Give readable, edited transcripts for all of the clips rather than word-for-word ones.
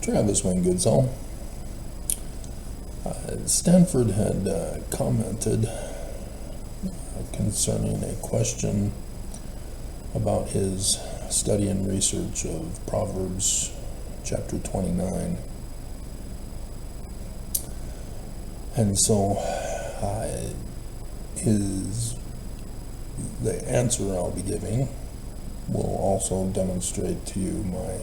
Travis Wingoodsall. Stanford had commented concerning a question about his study and research of Proverbs chapter 29. And so the answer I'll be giving will also demonstrate to you my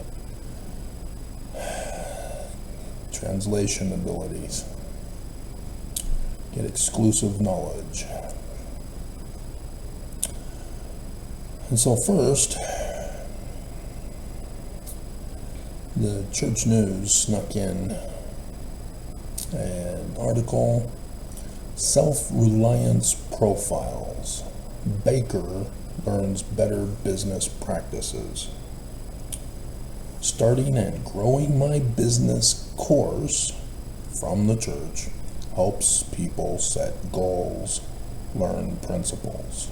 translation abilities. Get exclusive knowledge. And so first, the Church News snuck in an article, Self-Reliance Profiles. Baker learns better business practices. Starting and growing my business course from the church helps people set goals, learn principles.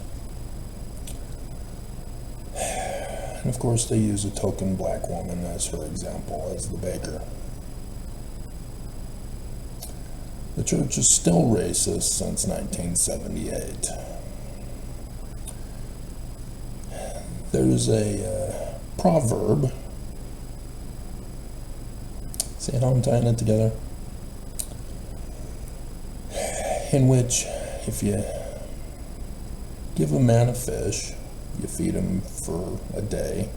And of course they use a token black woman as her example, as the baker. The church is still racist since 1978. There's a proverb, see how I'm tying it together, in which if you give a man a fish, you feed him for a day.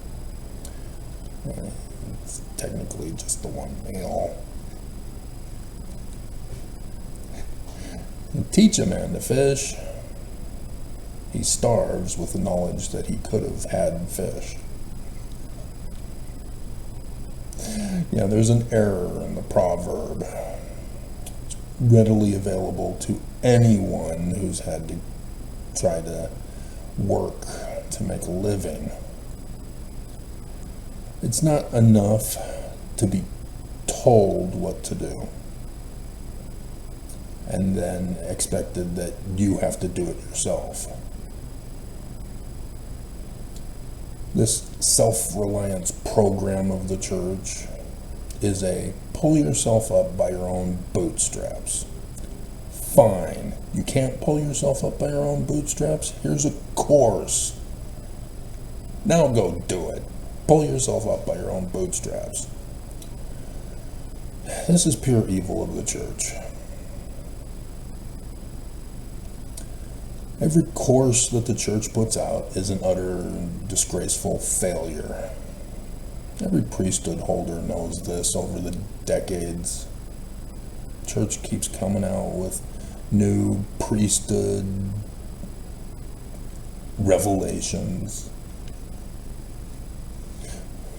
It's technically just the one meal. You teach a man to fish, he starves with the knowledge that he could have had fished. Yeah, there's an error in the proverb. It's readily available to anyone who's had to try to work to make a living. It's not enough to be told what to do and then expected that you have to do it yourself. This self-reliance program of the church is a pull yourself up by your own bootstraps. Fine, you can't pull yourself up by your own bootstraps? Here's a course. Now go do it. Pull yourself up by your own bootstraps. This is pure evil of the church. Every course that the church puts out is an utter disgraceful failure. Every priesthood holder knows this over the decades. Church keeps coming out with new priesthood revelations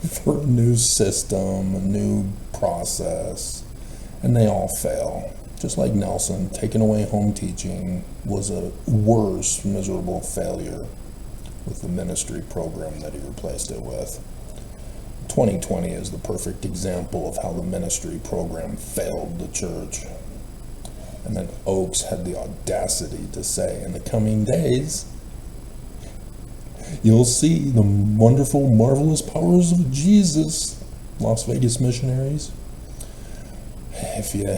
for a new system, a new process, and they all fail. Just like Nelson, taking away home teaching was a worse, miserable failure with the ministry program that he replaced it with. 2020 is the perfect example of how the ministry program failed the church. And then Oakes had the audacity to say, in the coming days, you'll see the wonderful, marvelous powers of Jesus, Las Vegas missionaries, if you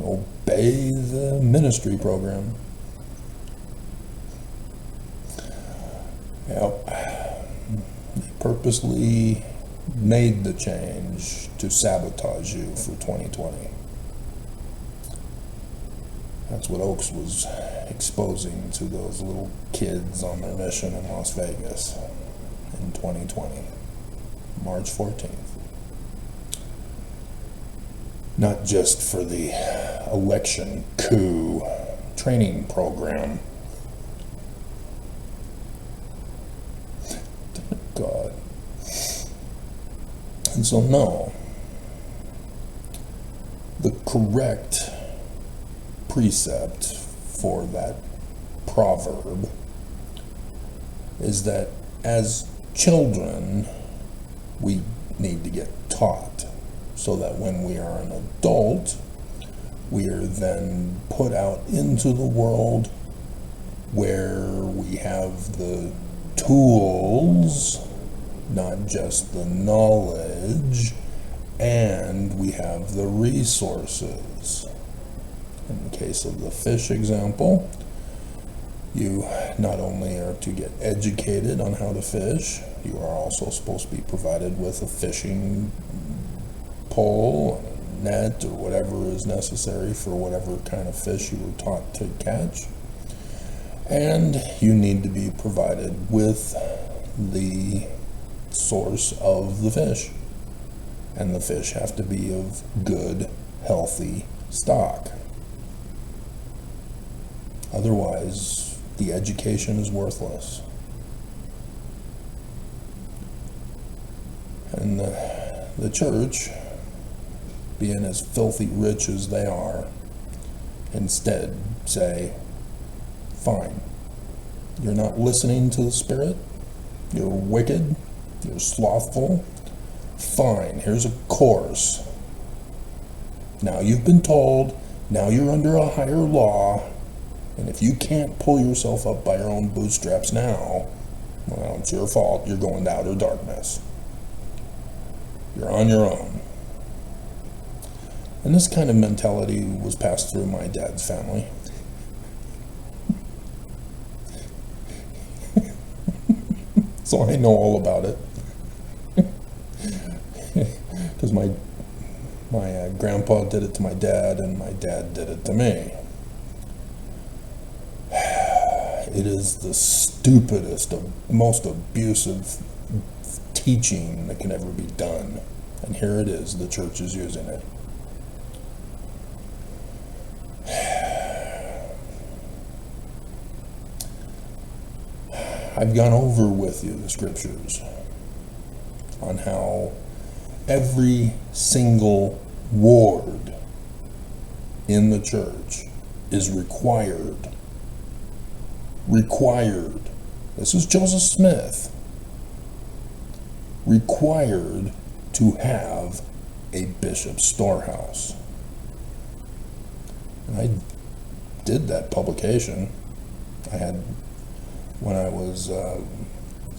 obey the ministry program. Yep. They purposely made the change to sabotage you for 2020. That's what Oakes was exposing to those little kids on their mission in Las Vegas in 2020, March 14th. Not just for the election coup training program. God. And so no, the correct precept for that proverb is that as children we need to get taught, so that when we are an adult, we are then put out into the world where we have the tools, not just the knowledge, and we have the resources. In the case of the fish example, you not only are to get educated on how to fish, you are also supposed to be provided with a fishing pole, a net, or whatever is necessary for whatever kind of fish you were taught to catch. And you need to be provided with the source of the fish. And the fish have to be of good, healthy stock. Otherwise, the education is worthless. And the church, being as filthy rich as they are, instead say, fine, you're not listening to the Spirit, you're wicked, you're slothful, fine, here's a course. Now you've been told, now you're under a higher law, and if you can't pull yourself up by your own bootstraps now, well, it's your fault, you're going to outer darkness. You're on your own. And this kind of mentality was passed through my dad's family. So I know all about it. Because my grandpa did it to my dad, and my dad did it to me. It is the stupidest, most abusive teaching that can ever be done. And here it is, the church is using it. I've gone over with you the scriptures on how every single ward in the church is required. This is Joseph Smith. Required to have a bishop's storehouse. And I did that publication. I had, when I was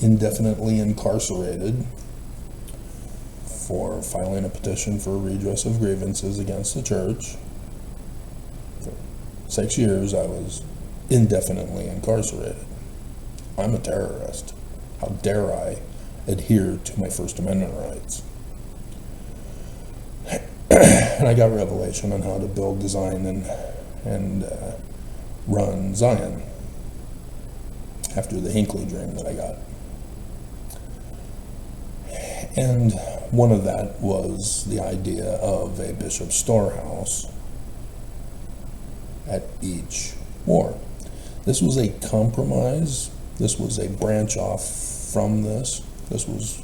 indefinitely incarcerated for filing a petition for redress of grievances against the church. For 6 years I was indefinitely incarcerated. I'm a terrorist. How dare I adhere to my First Amendment rights? And I got revelation on how to build, design, and run Zion after the Hinckley dream that I got. And one of that was the idea of a bishop's storehouse at each ward. This was a compromise. This was a branch off from this. This was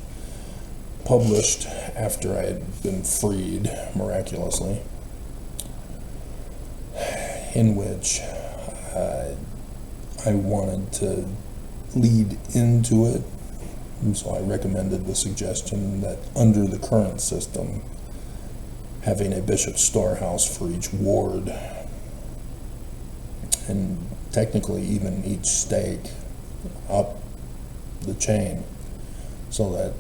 published after I had been freed miraculously, in which I wanted to lead into it. And so I recommended the suggestion that under the current system, having a bishop's storehouse for each ward, and technically even each stake up the chain, so that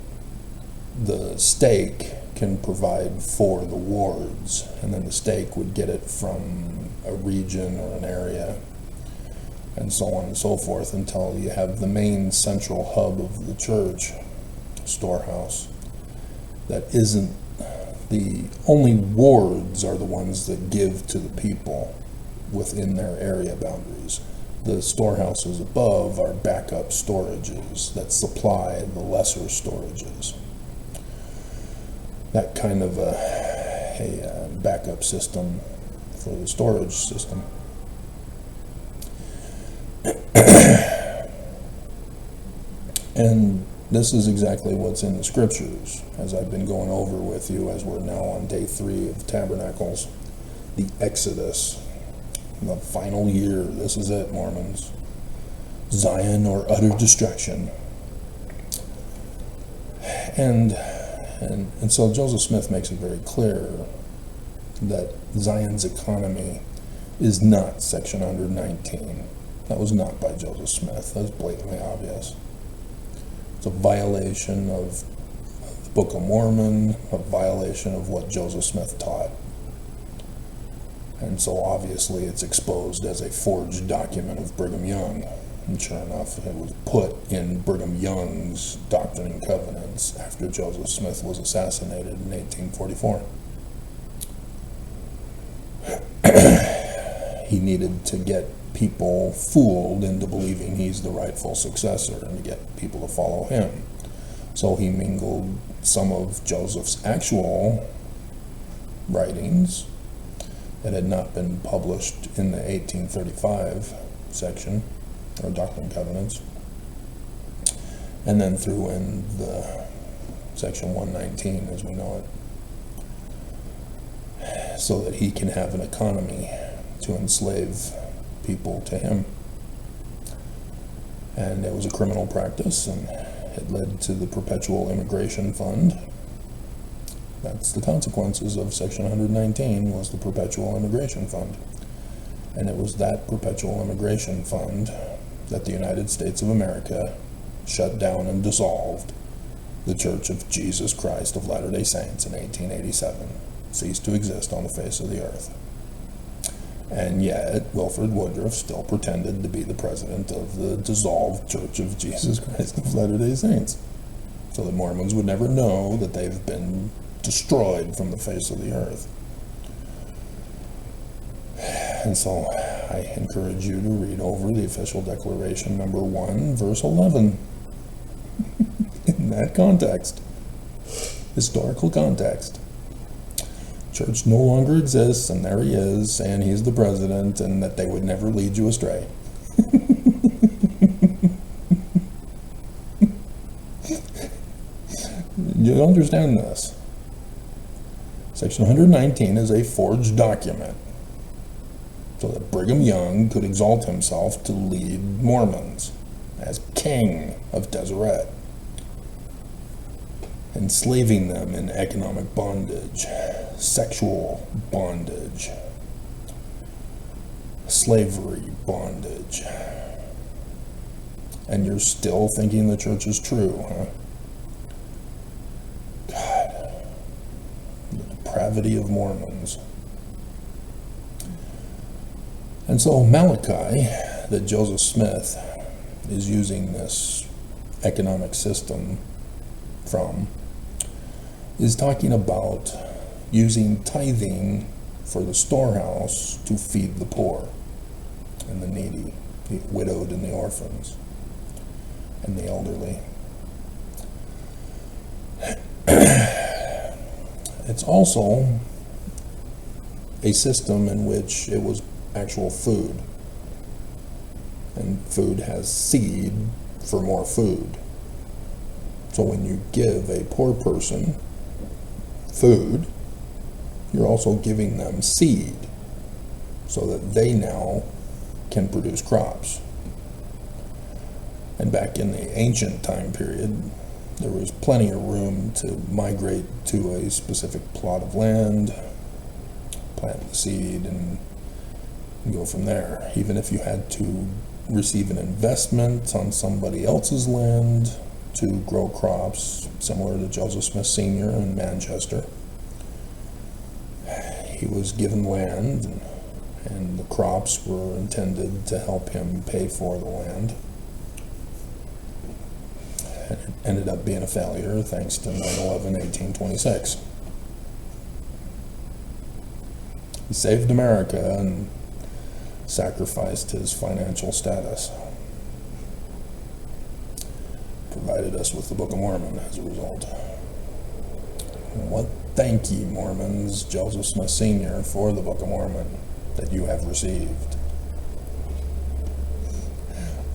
the stake can provide for the wards, and then the stake would get it from a region or an area, and so on and so forth, until you have the main central hub of the church storehouse that isn't the only wards are the ones that give to the people within their area boundaries. The storehouses above are backup storages that supply the lesser storages. That kind of a backup system for the storage system. And this is exactly what's in the scriptures, as I've been going over with you, as we're now on day 3 of Tabernacles, the Exodus, the final year. This is it, Mormons. Zion or utter destruction. And so Joseph Smith makes it very clear that Zion's economy is not Section 119. That was not by Joseph Smith. That's blatantly obvious. It's a violation of the Book of Mormon, a violation of what Joseph Smith taught. And so obviously it's exposed as a forged document of Brigham Young. And sure enough, it was put in Brigham Young's Doctrine and Covenants after Joseph Smith was assassinated in 1844. He needed to get people fooled into believing he's the rightful successor and to get people to follow him. So he mingled some of Joseph's actual writings that had not been published in the 1835 section, or Doctrine and Covenants, and then threw in the section 119 as we know it, so that he can have an economy to enslave people to him. And it was a criminal practice, and it led to the Perpetual Immigration Fund. That's the consequences of Section 119, was the Perpetual Immigration Fund. And it was that Perpetual Immigration Fund that the United States of America shut down and dissolved the Church of Jesus Christ of Latter-day Saints in 1887. Ceased to exist on the face of the earth. And yet, Wilford Woodruff still pretended to be the president of the dissolved Church of Jesus Christ of Latter-day Saints, so that Mormons would never know that they've been destroyed from the face of the earth. And so I encourage you to read over the official declaration number 1, verse 11, in that context, historical context. Church no longer exists, and there he is, and he's the president, and that they would never lead you astray. You understand this? Section 119 is a forged document so that Brigham Young could exalt himself to lead Mormons as king of Deseret, enslaving them in economic bondage, sexual bondage, slavery bondage. And you're still thinking the church is true, huh? God, the depravity of Mormons. And so Malachi, that Joseph Smith is using this economic system from, is talking about using tithing for the storehouse to feed the poor and the needy, the widowed and the orphans, and the elderly. It's also a system in which it was actual food, and food has seed for more food. So when you give a poor person food, you're also giving them seed so that they now can produce crops. And back in the ancient time period, there was plenty of room to migrate to a specific plot of land, plant the seed, and go from there. Even if you had to receive an investment on somebody else's land to grow crops, similar to Joseph Smith Sr. in Manchester, he was given land, and the crops were intended to help him pay for the land. It ended up being a failure thanks to 9/11, 1826. He saved America and sacrificed his financial status. Provided us with the Book of Mormon as a result. What thank ye, Mormons, Joseph Smith Sr., for the Book of Mormon that you have received.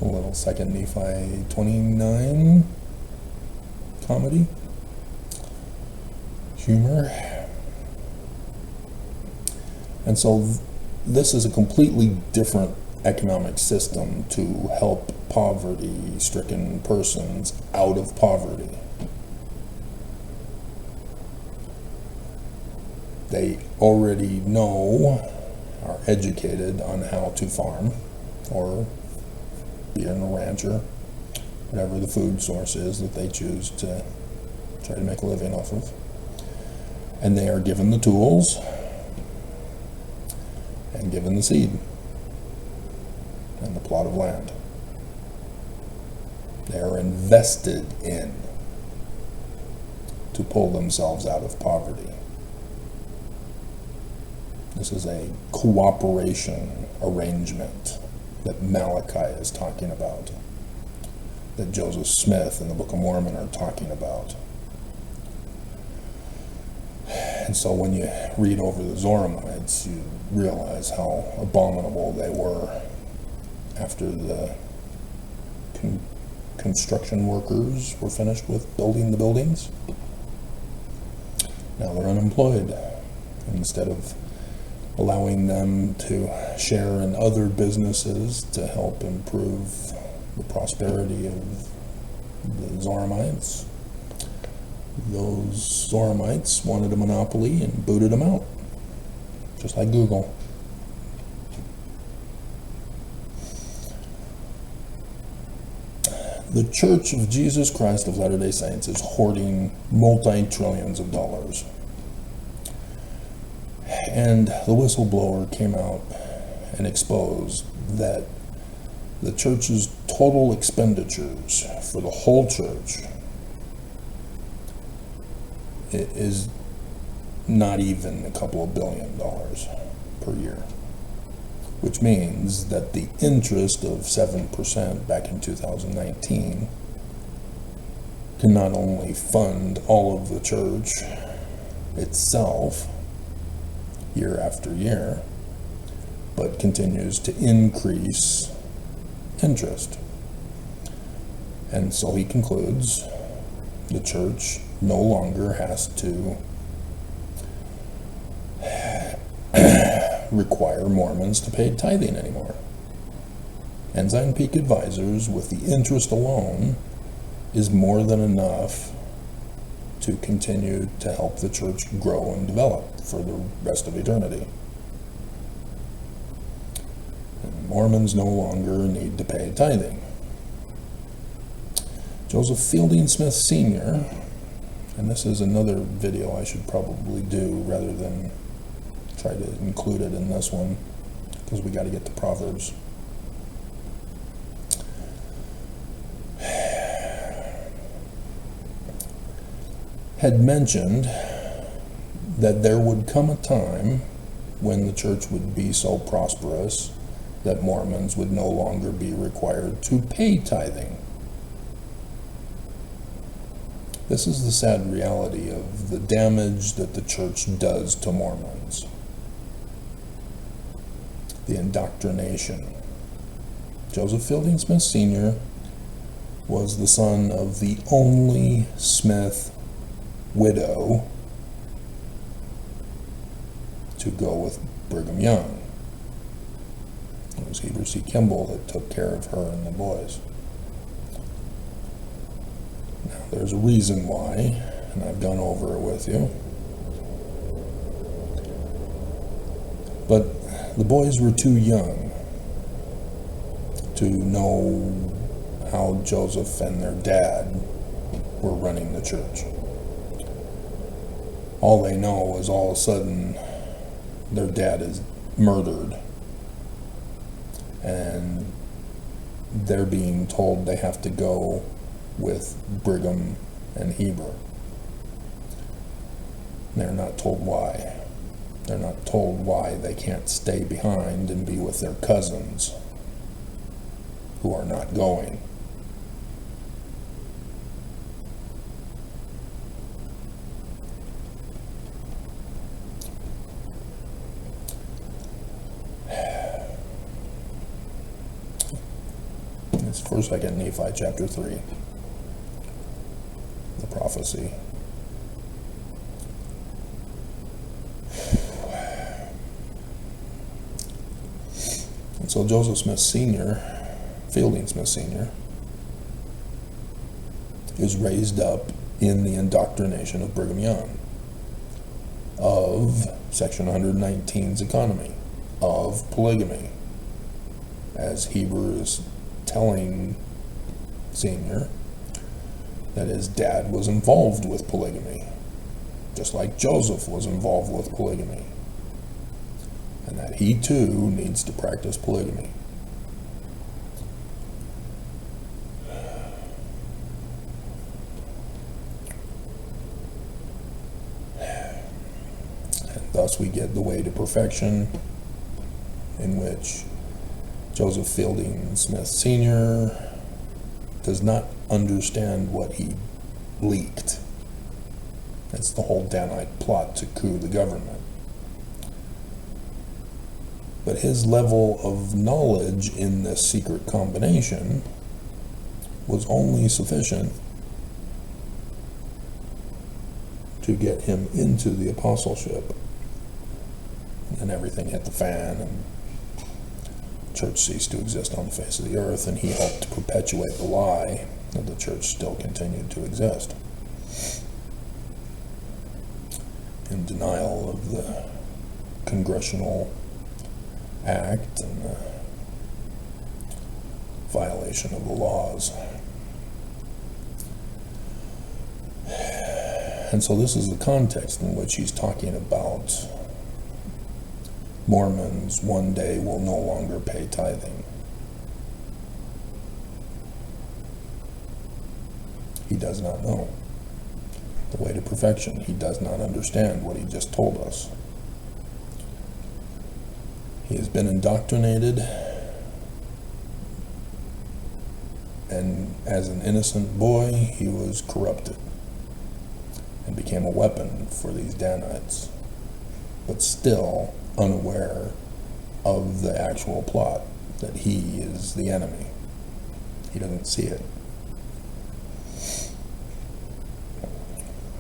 A little 2 Nephi 29 comedy, humor. And so this is a completely different economic system to help poverty-stricken persons out of poverty. They already know, are educated on how to farm, or be a rancher, whatever the food source is that they choose to try to make a living off of. And they are given the tools and given the seed and the plot of land. They are invested in to pull themselves out of poverty. This is a cooperation arrangement that Malachi is talking about, that Joseph Smith and the Book of Mormon are talking about. And so when you read over the Zoramites, you realize how abominable they were after the construction workers were finished with building the buildings. Now they're unemployed. Instead of allowing them to share in other businesses to help improve the prosperity of the Zoramites, those Zoramites wanted a monopoly and booted them out, just like Google. The Church of Jesus Christ of Latter-day Saints is hoarding multi-trillions of dollars. And the whistleblower came out and exposed that the church's total expenditures for the whole church is not even a couple of $1 billion per year, which means that the interest of 7% back in 2019 can not only fund all of the church itself year after year, but continues to increase interest. And so he concludes the church no longer has to require Mormons to pay tithing anymore. Ensign Peak Advisors, with the interest alone, is more than enough to continue to help the church grow and develop for the rest of eternity. And Mormons no longer need to pay tithing. Joseph Fielding Smith Sr., and this is another video I should probably do rather than try to include it in this one, because we got to get to Proverbs. Had mentioned that there would come a time when the church would be so prosperous that Mormons would no longer be required to pay tithing. This is the sad reality of the damage that the church does to Mormons. The indoctrination. Joseph Fielding Smith Sr. was the son of the only Smith widow to go with Brigham Young. It was Heber C. Kimball that took care of her and the boys. Now, there's a reason why, and I've gone over it with you. But the boys were too young to know how Joseph and their dad were running the church. All they know is all of a sudden their dad is murdered, and they're being told they have to go with Brigham and Heber. They're not told why. They're not told why they can't stay behind and be with their cousins who are not going. It's 1st, 2nd Nephi chapter 3, the prophecy. And so Joseph Smith Sr., Fielding Smith Sr., is raised up in the indoctrination of Brigham Young, of Section 119's economy, of polygamy, as Heber is telling Senior that his dad was involved with polygamy, just like Joseph was involved with polygamy, and that he too needs to practice polygamy. And thus we get the way to perfection, in which Joseph Fielding Smith Sr. does not understand what he leaked. It's the whole Danite plot to coup the government. But his level of knowledge in this secret combination was only sufficient to get him into the apostleship. And everything hit the fan, and church ceased to exist on the face of the earth, and he helped to perpetuate the lie that the church still continued to exist, in denial of the congressional act and the violation of the laws. And so this is the context in which he's talking about Mormons one day will no longer pay tithing. He does not know the way to perfection. He does not understand what he just told us. He has been indoctrinated, and as an innocent boy, he was corrupted and became a weapon for these Danites, but still unaware of the actual plot, that he is the enemy. He doesn't see it.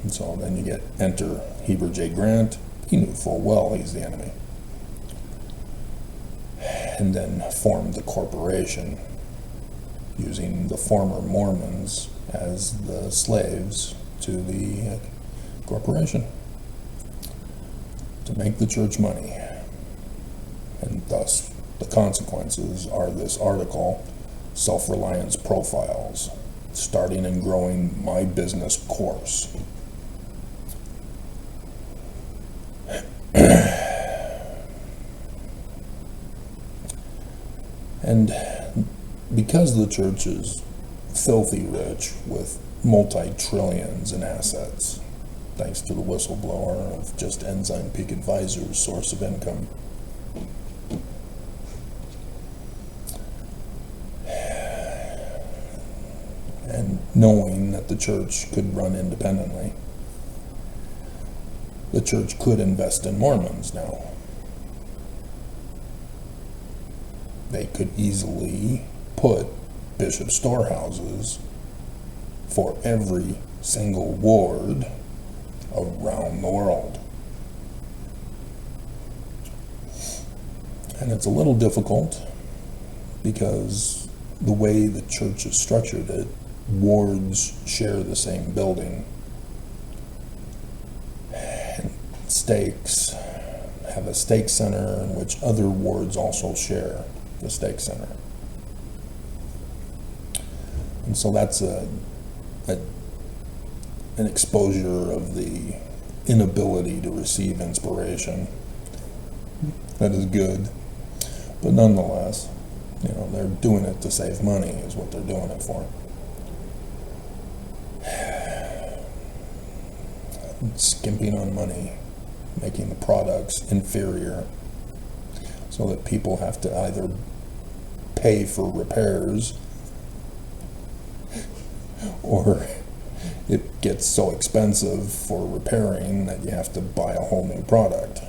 And so then you enter Heber J. Grant. He knew full well he's the enemy, and then formed the corporation using the former Mormons as the slaves to the corporation to make the church money. And thus the consequences are this article, Self-Reliance Profiles, Starting and Growing My Business Course. And because the church is filthy rich with multi-trillions in assets, thanks to the whistleblower of Just Enzyme Peak Advisor's source of income, and knowing that the church could run independently, the church could invest in Mormons now. They could easily put bishop storehouses for every single ward around the world. And it's a little difficult because the way the church is structured, wards share the same building, and stakes have a stake center in which other wards also share the stake center. And so that's an exposure of the inability to receive inspiration that is good, but nonetheless, they're doing it to save money is what they're doing it for. Skimping on money, making the products inferior so that people have to either pay for repairs or it gets so expensive for repairing that you have to buy a whole new product.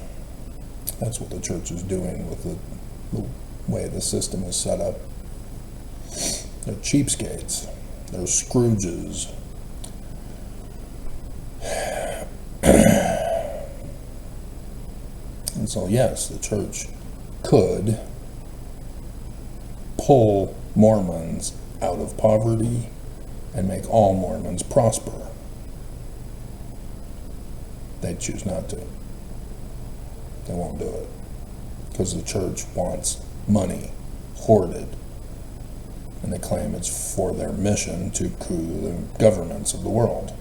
That's what the church is doing with the way the system is set up. They're cheapskates. They're Scrooges. And so, yes, the church could pull Mormons out of poverty and make all Mormons prosper. They choose not to. They won't do it because the church wants money hoarded And they claim it's for their mission to coup the governments of the world.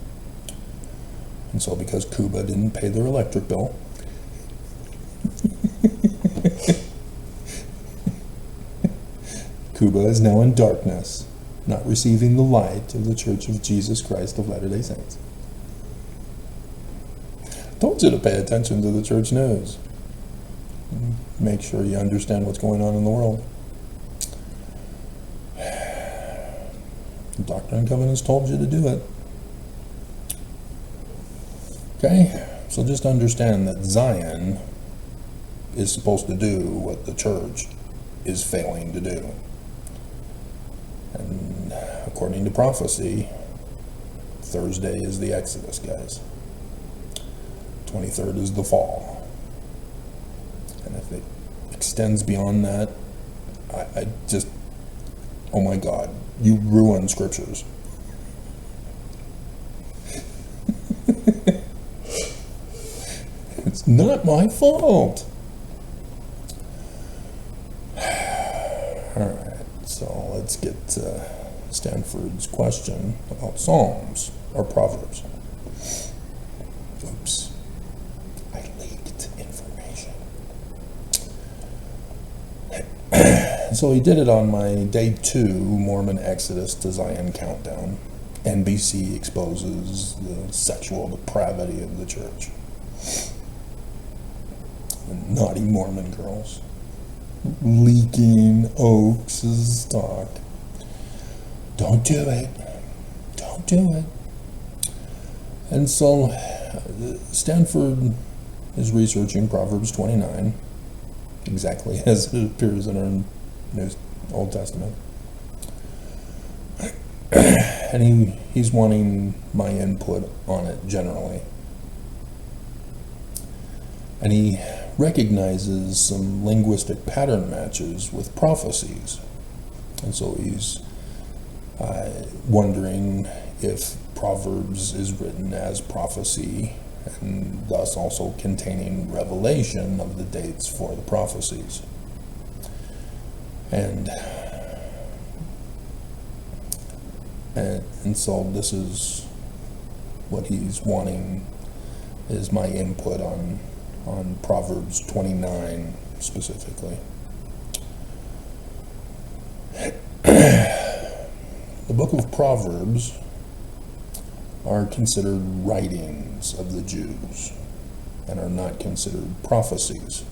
And so because Cuba didn't pay their electric bill, Cuba is now in darkness, not receiving the light of the Church of Jesus Christ of Latter-day Saints. I told you to pay attention to the church news. Make sure you understand what's going on in the world. Doctrine and Covenants told you to do it. Okay? So just understand that Zion is supposed to do what the church is failing to do. And according to prophecy, Thursday is the Exodus, guys. 23rd is the fall. And if it extends beyond that, I just, oh my God, you ruin scriptures. It's not my fault. Alright, so let's get Stanford's question about Psalms or Proverbs. Oops. I leaked information. So he did it on my day 2 Mormon Exodus to Zion countdown. NBC exposes the sexual depravity of the church. The naughty Mormon girls leaking Oaks' talk. Don't do it. Don't do it. And so Stanford is researching Proverbs 29, exactly as it appears in our Old Testament. And he's wanting my input on it generally. And he recognizes some linguistic pattern matches with prophecies. And so he's wondering if Proverbs is written as prophecy and thus also containing revelation of the dates for the prophecies. And so this is what he's wanting, is my input on Proverbs 29 specifically. The book of Proverbs are considered writings of the Jews and are not considered prophecies.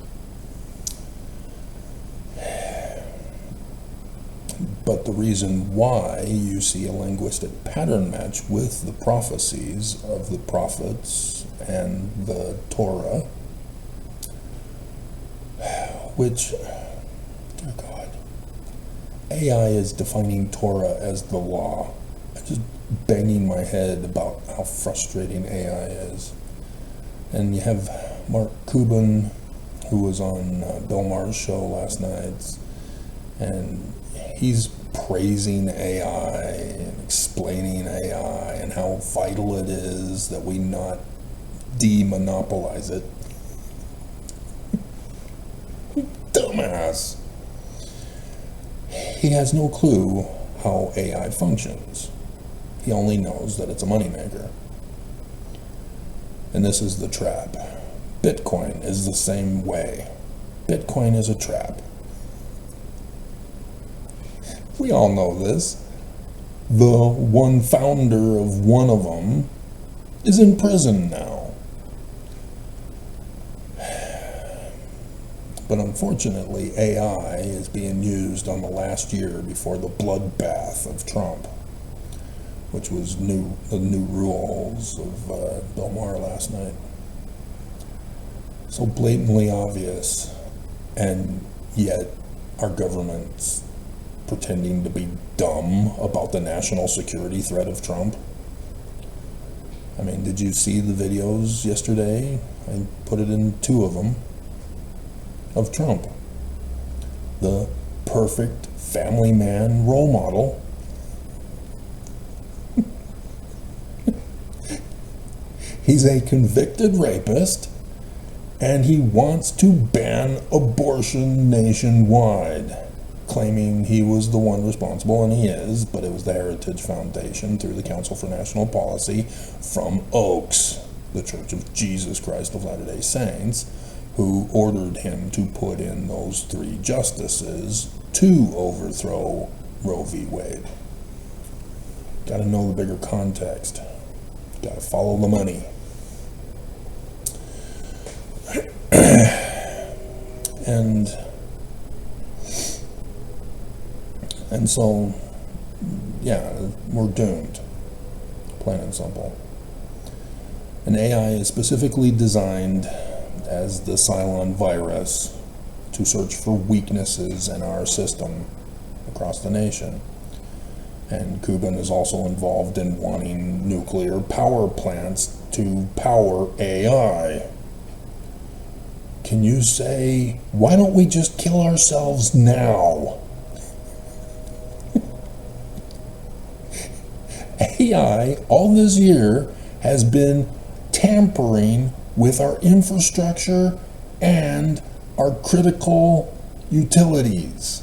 But the reason why you see a linguistic pattern match with the prophecies of the prophets and the Torah, which, dear God, AI is defining Torah as the law. I'm just banging my head about how frustrating AI is. And you have Mark Cuban, who was on Bill Maher's show last night, and he's praising AI and explaining AI and how vital it is that we not demonopolize it. Dumbass. He has no clue how AI functions. He only knows that it's a moneymaker. And this is the trap. Bitcoin is the same way. Bitcoin is a trap. We all know this. The one founder of one of them is in prison now. But unfortunately, AI is being used on the last year before the bloodbath of Trump, which was the new rules of Bill Maher last night. So blatantly obvious, and yet our government's pretending to be dumb about the national security threat of Trump. I mean, did you see the videos yesterday? I put it in 2 of them, of Trump. The perfect family man role model. He's a convicted rapist, and he wants to ban abortion nationwide. claiming he was the one responsible, and he is, but it was the Heritage Foundation through the Council for National Policy from Oaks, the Church of Jesus Christ of Latter-day Saints, who ordered him to put in those 3 justices to overthrow Roe v. Wade. Got to know the bigger context. Got to follow the money. And so, yeah, we're doomed, plain and simple. An AI is specifically designed as the Cylon virus to search for weaknesses in our system across the nation. And Cuban is also involved in wanting nuclear power plants to power AI. Can you say, why don't we just kill ourselves now? AI, all this year, has been tampering with our infrastructure and our critical utilities.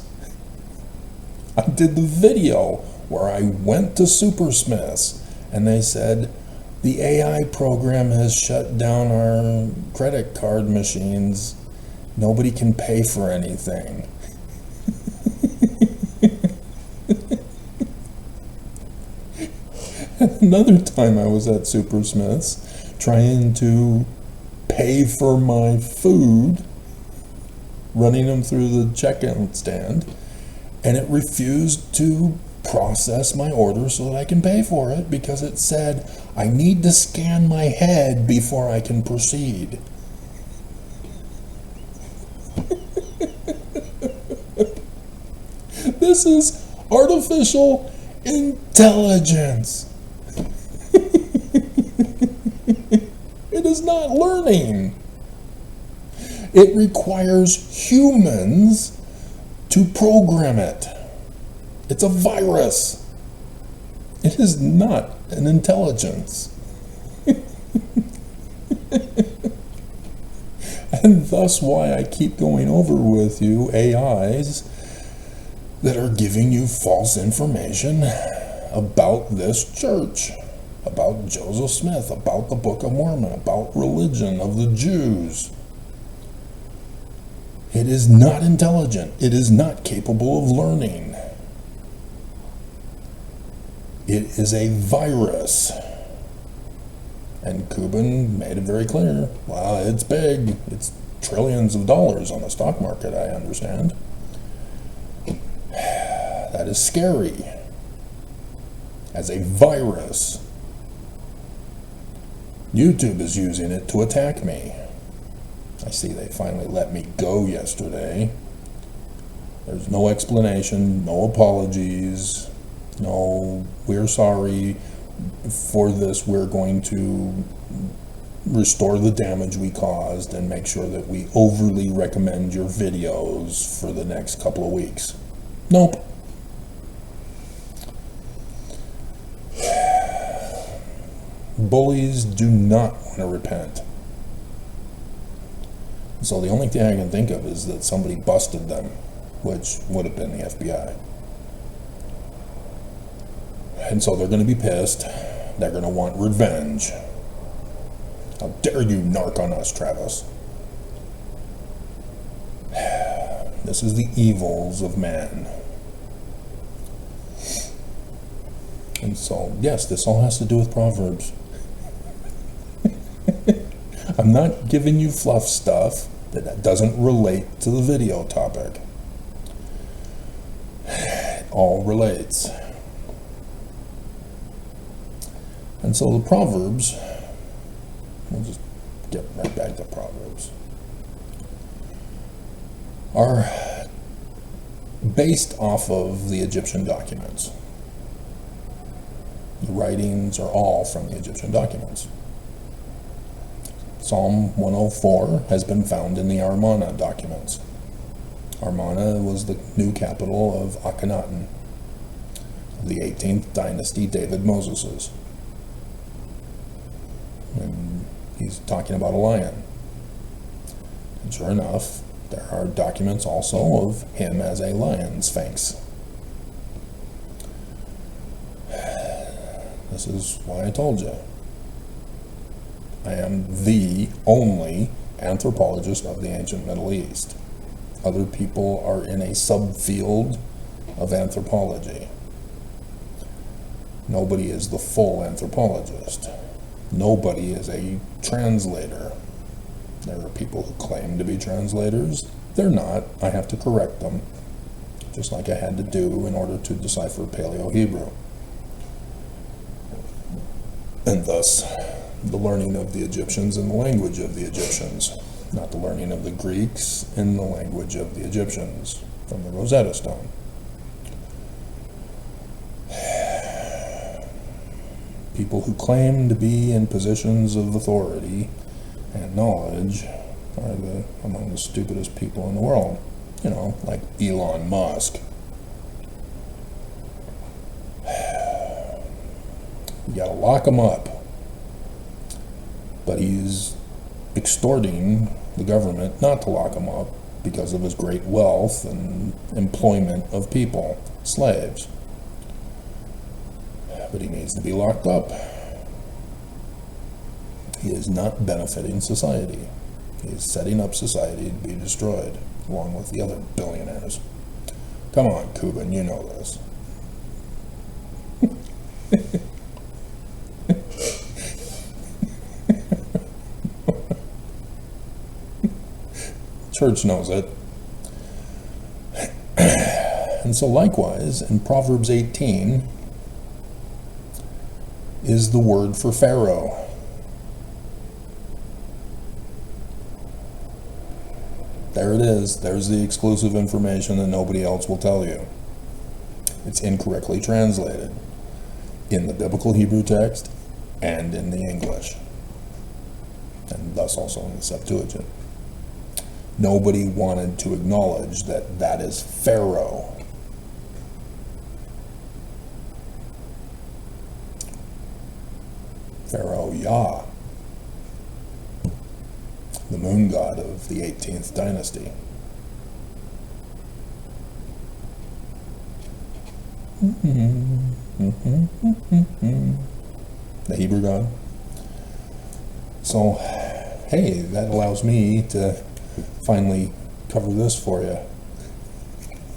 I did the video where I went to Supersmiths and they said the AI program has shut down our credit card machines. Nobody can pay for anything. Another time I was at Supersmiths trying to pay for my food, running them through the checkout stand, and it refused to process my order so that I can pay for it because it said, I need to scan my head before I can proceed. This is artificial intelligence. It is not learning. It requires humans to program it. It's a virus. It is not an intelligence. And thus why I keep going over with you AIs that are giving you false information about this church, about Joseph Smith, about the Book of Mormon, about religion of the Jews. It is not intelligent. It is not capable of learning. It is a virus. And Cuban made it very clear. Well, it's big. It's trillions of dollars on the stock market, I understand. That is scary. As a virus. YouTube is using it to attack me. I see they finally let me go yesterday. There's no explanation, no apologies, no, we're sorry for this, we're going to restore the damage we caused and make sure that we overly recommend your videos for the next couple of weeks. Nope. Bullies do not want to repent. So the only thing I can think of is that somebody busted them, which would have been the FBI. And so they're going to be pissed. They're going to want revenge. How dare you narc on us, Travis? This is the evils of man. And so, yes, this all has to do with Proverbs. I'm not giving you fluff stuff that doesn't relate to the video topic. It all relates. And so the Proverbs, we'll just get right back to Proverbs, are based off of the Egyptian documents. The writings are all from the Egyptian documents. Psalm 104 has been found in the Amarna documents. Amarna was the new capital of Akhenaten, the 18th dynasty David Moses's. And he's talking about a lion. And sure enough, There are documents also of him as a lion sphinx. This is why I told you. I am the only anthropologist of the ancient Middle East. Other people are in a subfield of anthropology. Nobody is the full anthropologist. Nobody is a translator. There are people who claim to be translators. They're not. I have to correct them, just like I had to do in order to decipher Paleo-Hebrew. And thus, the learning of the Egyptians in the language of the Egyptians, not the learning of the Greeks in the language of the Egyptians from the Rosetta Stone. People who claim to be in positions of authority and knowledge are among the stupidest people in the world. You know, like Elon Musk. You gotta lock him up. But he's extorting the government not to lock him up because of his great wealth and employment of people, slaves. But he needs to be locked up. He is not benefiting society. He is setting up society to be destroyed, along with the other billionaires. Come on, Cuban, you know this. Church knows it. And so likewise, in Proverbs 18 is the word for Pharaoh. There it is. There's the exclusive information that nobody else will tell you. It's incorrectly translated in the biblical Hebrew text and in the English, and thus also in the Septuagint. Nobody wanted to acknowledge that that is Pharaoh. Pharaoh Yah, the moon god of the 18th dynasty. The Hebrew god. So, hey, that allows me to finally cover this for you.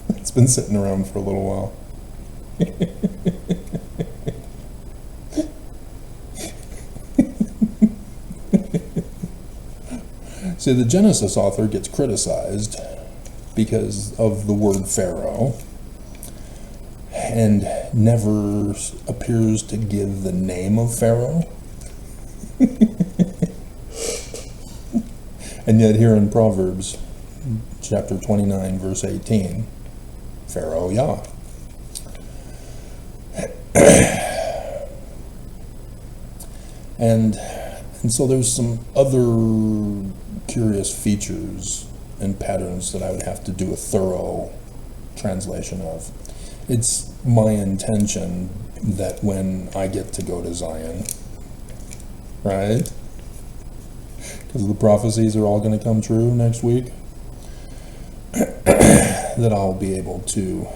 It's been sitting around for a little while. See, the Genesis author gets criticized because of the word Pharaoh and never appears to give the name of Pharaoh. And yet here in Proverbs chapter 29 verse 18, Pharaoh Yah. And so there's some other curious features and patterns that I would have to do a thorough translation of. It's my intention that when I get to go to Zion, right? Because the prophecies are all going to come true next week, that I'll be able to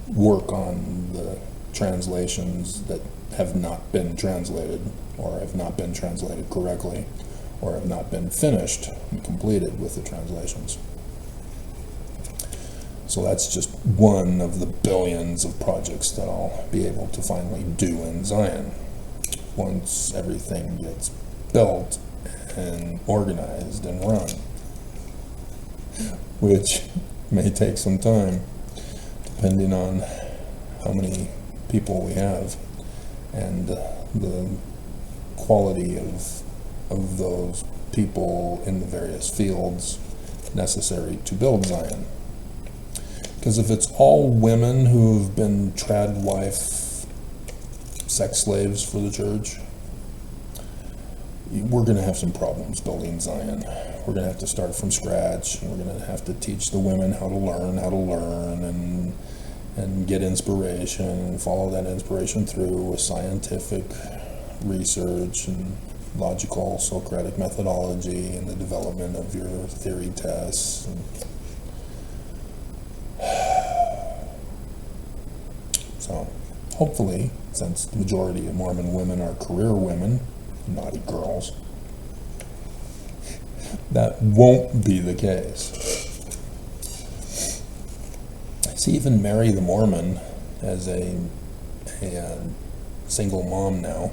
work on the translations that have not been translated, or have not been translated correctly, or have not been finished and completed with the translations. So that's just one of the billions of projects that I'll be able to finally do in Zion once everything gets built and organized and run, which may take some time depending on how many people we have and the quality of those people in the various fields necessary to build Zion. Because if it's all women who've been trad wife sex slaves for the church, we're going to have some problems building Zion. We're going to have to start from scratch, and we're going to have to teach the women how to learn, and get inspiration, and follow that inspiration through with scientific research, and logical Socratic methodology and the development of your theory tests. So, hopefully, since the majority of Mormon women are career women, naughty girls, that won't be the case. See, even Mary the Mormon, as a single mom now,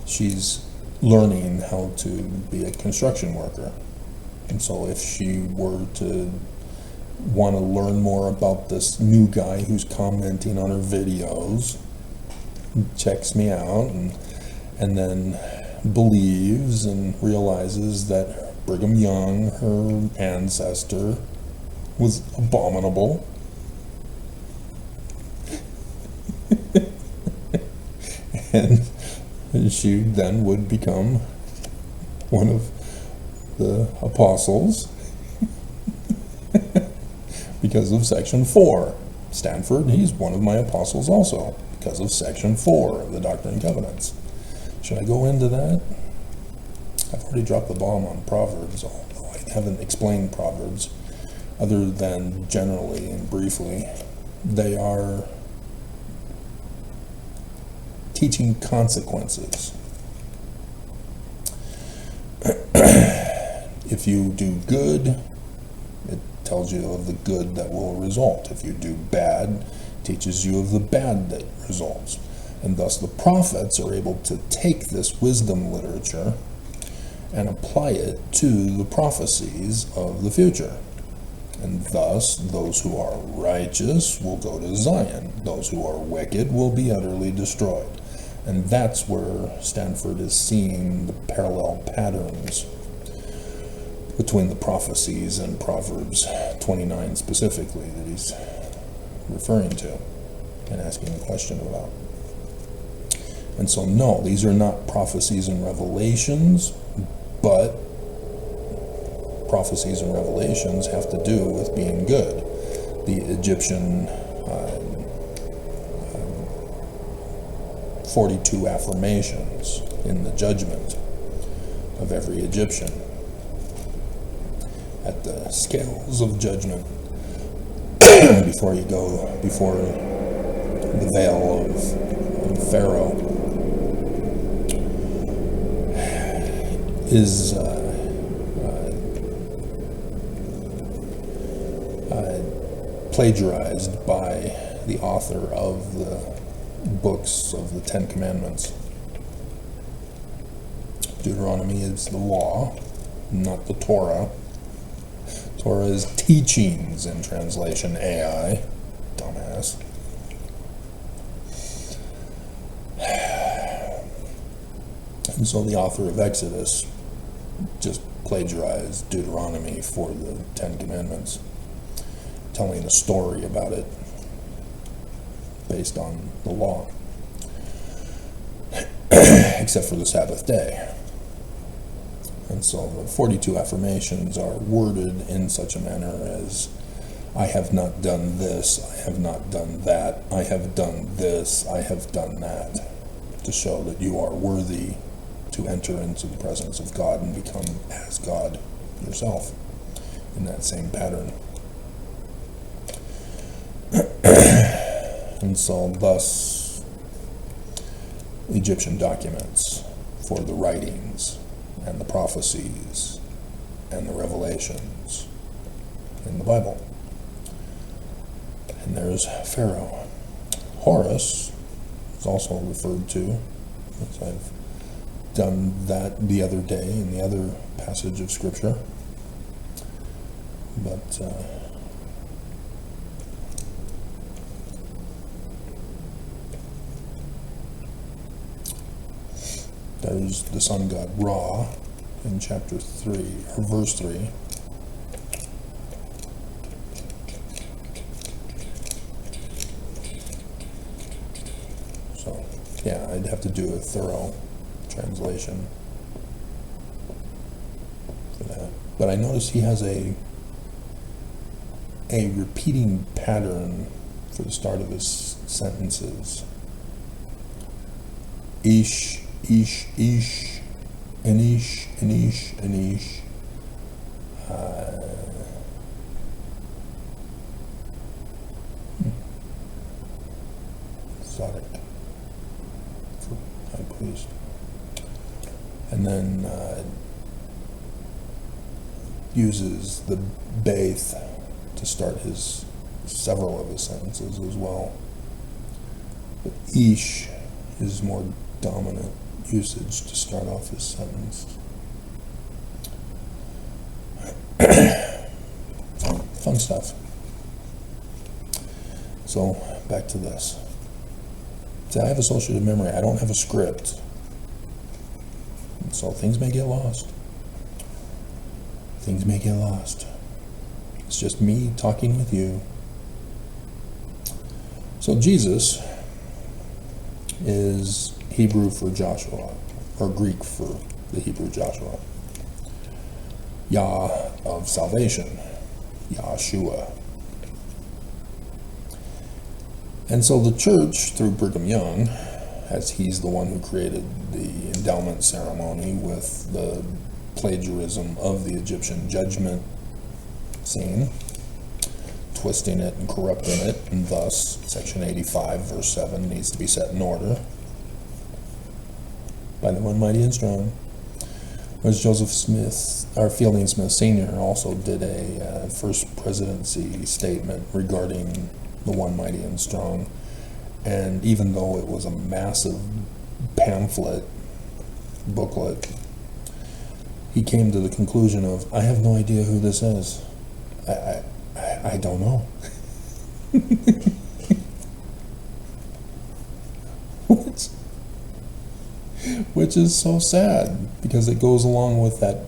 she's learning how to be a construction worker. And so if she were to want to learn more about this new guy who's commenting on her videos, checks me out, and then believes and realizes that Brigham Young, her ancestor, was abominable, and she then would become one of the apostles because of Section 4. Stanford, he's one of my apostles also, because of Section 4 of the Doctrine and Covenants. Should I go into that? I've already dropped the bomb on Proverbs, although I haven't explained Proverbs, other than generally and briefly. They are teaching consequences. If you do good, it tells you of the good that will result. If you do bad, it teaches you of the bad that results. And thus the prophets are able to take this wisdom literature and apply it to the prophecies of the future. And thus, those who are righteous will go to Zion. Those who are wicked will be utterly destroyed. And that's where Stanford is seeing the parallel patterns between the prophecies and Proverbs 29 specifically that he's referring to and asking a question about. And so, no, these are not prophecies and revelations, but prophecies and revelations have to do with being good. The Egyptian 42 affirmations in the judgment of every Egyptian at the scales of judgment before you go before the veil of Pharaoh is plagiarized by the author of the books of the Ten Commandments. Deuteronomy is the law, not the Torah. Torah is teachings in translation AI. Dumbass. And so the author of Exodus just plagiarized Deuteronomy for the Ten Commandments, telling a story about it based on the law, except for the Sabbath day. And so the 42 affirmations are worded in such a manner as, I have not done this, I have not done that, I have done this, I have done that, to show that you are worthy to enter into the presence of God and become as God yourself in that same pattern. And so thus Egyptian documents for the writings and the prophecies and the revelations in the Bible. And there's Pharaoh. Horus is also referred to, as I've done that the other day in the other passage of Scripture. But there's the sun god Ra in chapter 3, or verse 3. So, yeah, I'd have to do a thorough translation for that. But I notice he has a repeating pattern for the start of his sentences. Ish, ish, ish, Anish. Exotic for high priest. And then uses the Baith to start several of his sentences as well. But Ish is more dominant usage to start off his sentence. Fun stuff. So, back to this. See, I have associative memory. I don't have a script. So things may get lost. Things may get lost. It's just me talking with you. So Jesus is Hebrew for Joshua, or Greek for the Hebrew Joshua. Yah of salvation, Yahshua. And so the church, through Brigham Young, as he's the one who created the endowment ceremony with the plagiarism of the Egyptian judgment scene, twisting it and corrupting it, and thus Section 85, verse 7 needs to be set in order by the one mighty and strong. Whereas Joseph Smith, or Fielding Smith Sr. also did a first presidency statement regarding the one mighty and strong. And even though it was a massive pamphlet, booklet, he came to the conclusion of, I have no idea who this is. I don't know. Which is so sad, because it goes along with that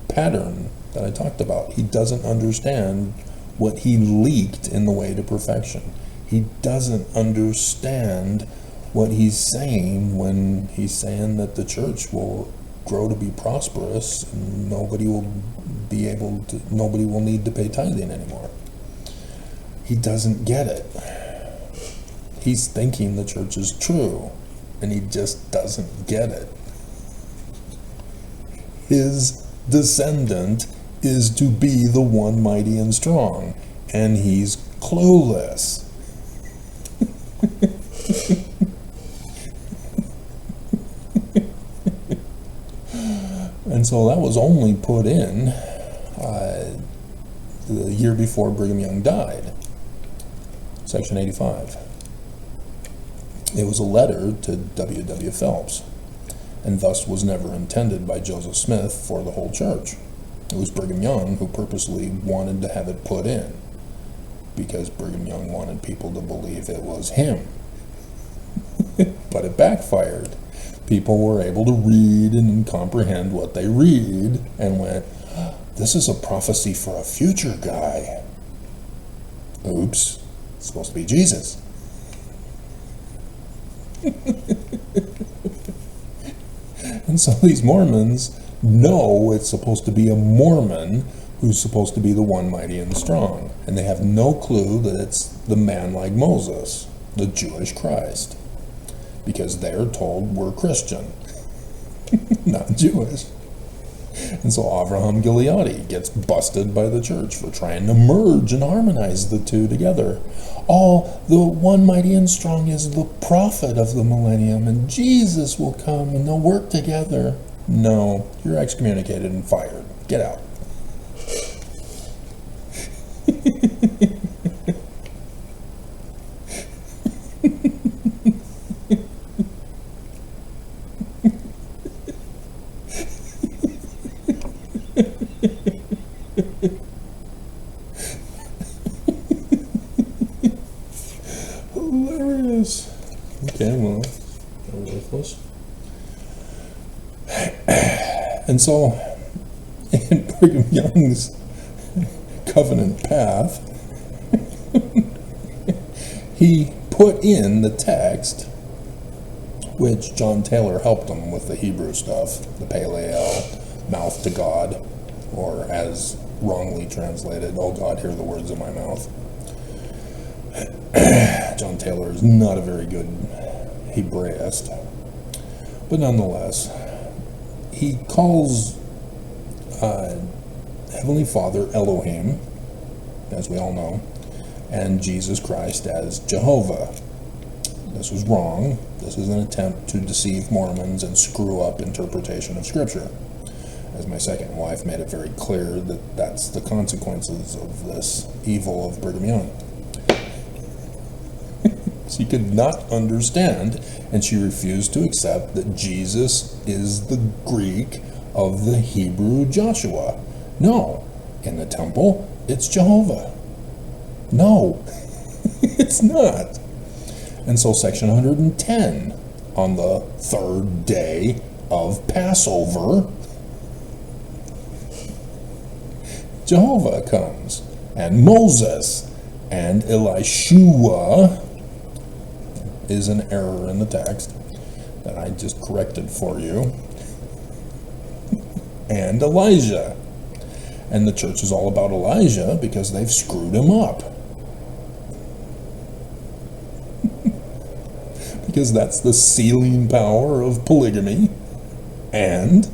pattern that I talked about. He doesn't understand what he leaked in the way to perfection. He doesn't understand what he's saying when he's saying that the church will grow to be prosperous and nobody will need to pay tithing anymore. He doesn't get it. He's thinking the church is true, and he just doesn't get it. His descendant is to be the one mighty and strong, and he's clueless. And so that was only put in the year before Brigham Young died, Section 85. It was a letter to W. Phelps, and thus was never intended by Joseph Smith for the whole church. It was Brigham Young who purposely wanted to have it put in, because Brigham Young wanted people to believe it was him. But it backfired. People were able to read and comprehend what they read and went, this is a prophecy for a future guy. Oops, it's supposed to be Jesus. And so these Mormons know it's supposed to be a Mormon who's supposed to be the one mighty and strong. And they have no clue that it's the man like Moses, the Jewish Christ. Because they're told we're Christian, not Jewish. And so Avraham Gileadi gets busted by the church for trying to merge and harmonize the two together. Oh, the one mighty and strong is the prophet of the millennium, and Jesus will come and they'll work together. No, you're excommunicated and fired. Get out. Hilarious. Okay, well, they're worthless. And so, in Brigham Young's covenant path, he put in the text, which John Taylor helped him with the Hebrew stuff, the Paleo, mouth to God, or as wrongly translated, oh God, hear the words of my mouth. John Taylor is not a very good Hebraist, but nonetheless, he calls Heavenly Father Elohim, as we all know, and Jesus Christ as Jehovah. This was wrong. This is an attempt to deceive Mormons and screw up interpretation of Scripture. As my second wife made it very clear that that's the consequences of this evil of Brigham Young. She could not understand, and she refused to accept that Jesus is the Greek of the Hebrew Joshua. No, in the temple, it's Jehovah. No, it's not. And so section 110, on the third day of Passover, Jehovah comes, and Moses, and Elishua is an error in the text that I just corrected for you, and Elijah. And the church is all about Elijah because they've screwed him up. Because that's the sealing power of polygamy and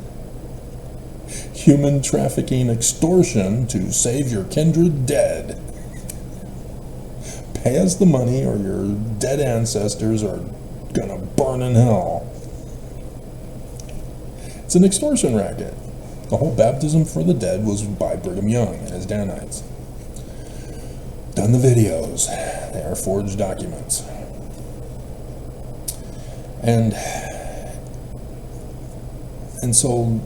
human trafficking extortion to save your kindred dead. Pay us the money or your dead ancestors are gonna burn in hell. It's an extortion racket. The whole baptism for the dead was by Brigham Young and his Danites. Done the videos. They are forged documents. And so,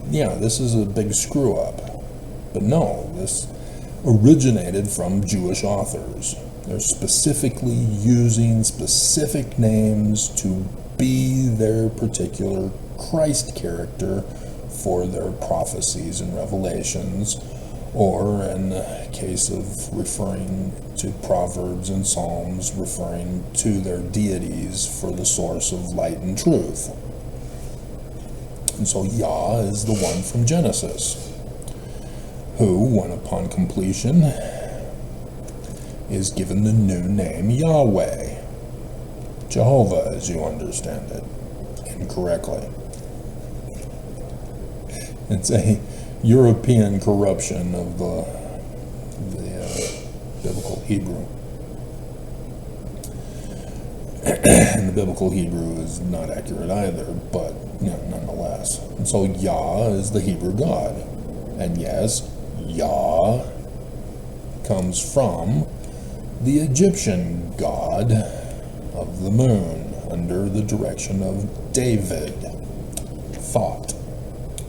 yeah, this is a big screw up. But no, this originated from Jewish authors. They're specifically using specific names to be their particular Christ character for their prophecies and revelations, or in the case of referring to Proverbs and Psalms, referring to their deities for the source of light and truth. And so Yah is the one from Genesis, who, when upon completion, is given the new name Yahweh, Jehovah, as you understand it, incorrectly. It's a European corruption of the biblical Hebrew. And the biblical Hebrew is not accurate either, but nonetheless. And so Yah is the Hebrew God. And yes, Yah comes from the Egyptian god of the moon under the direction of David. Thought.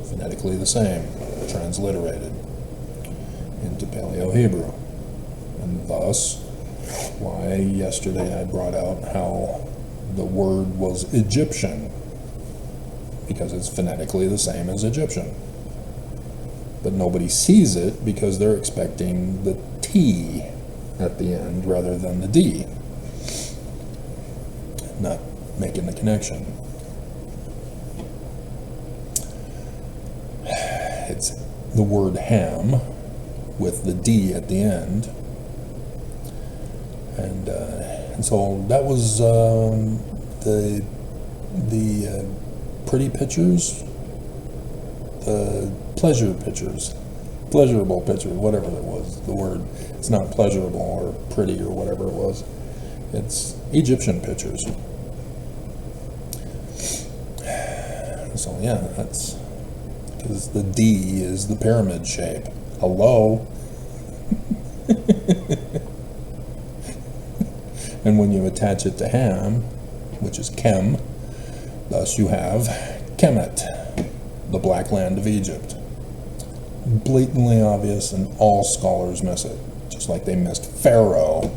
Phonetically the same, transliterated into Paleo-Hebrew. And thus, why yesterday I brought out how the word was Egyptian, because it's phonetically the same as Egyptian. But nobody sees it because they're expecting the T at the end rather than the D. Not making the connection. It's the word Ham with the D at the end. And so that was the pretty pictures, the pleasure pictures, pleasurable pictures, whatever it was, the word. It's not pleasurable or pretty or whatever it was. It's Egyptian pictures. So yeah, that's because the D is the pyramid shape. Hello? And when you attach it to Ham, which is Chem, thus you have Kemet, the black land of Egypt. Blatantly obvious, and all scholars miss it. Just like they missed Pharaoh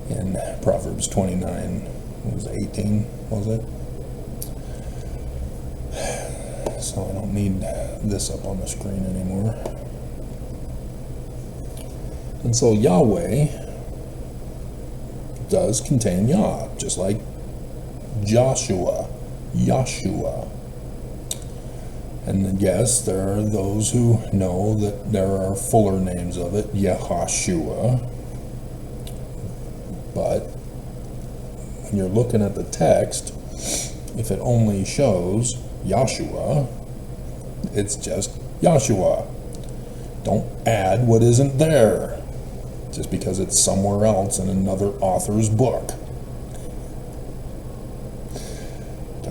in Proverbs 29, what was it, 18, was it? So I don't need this up on the screen anymore. And so Yahweh does contain Yah, just like Joshua, Yahshua. And then, yes, there are those who know that there are fuller names of it, Yahashua. But when you're looking at the text, if it only shows Yahshua, It's just Yahshua. Don't add what isn't there just because it's somewhere else in another author's book.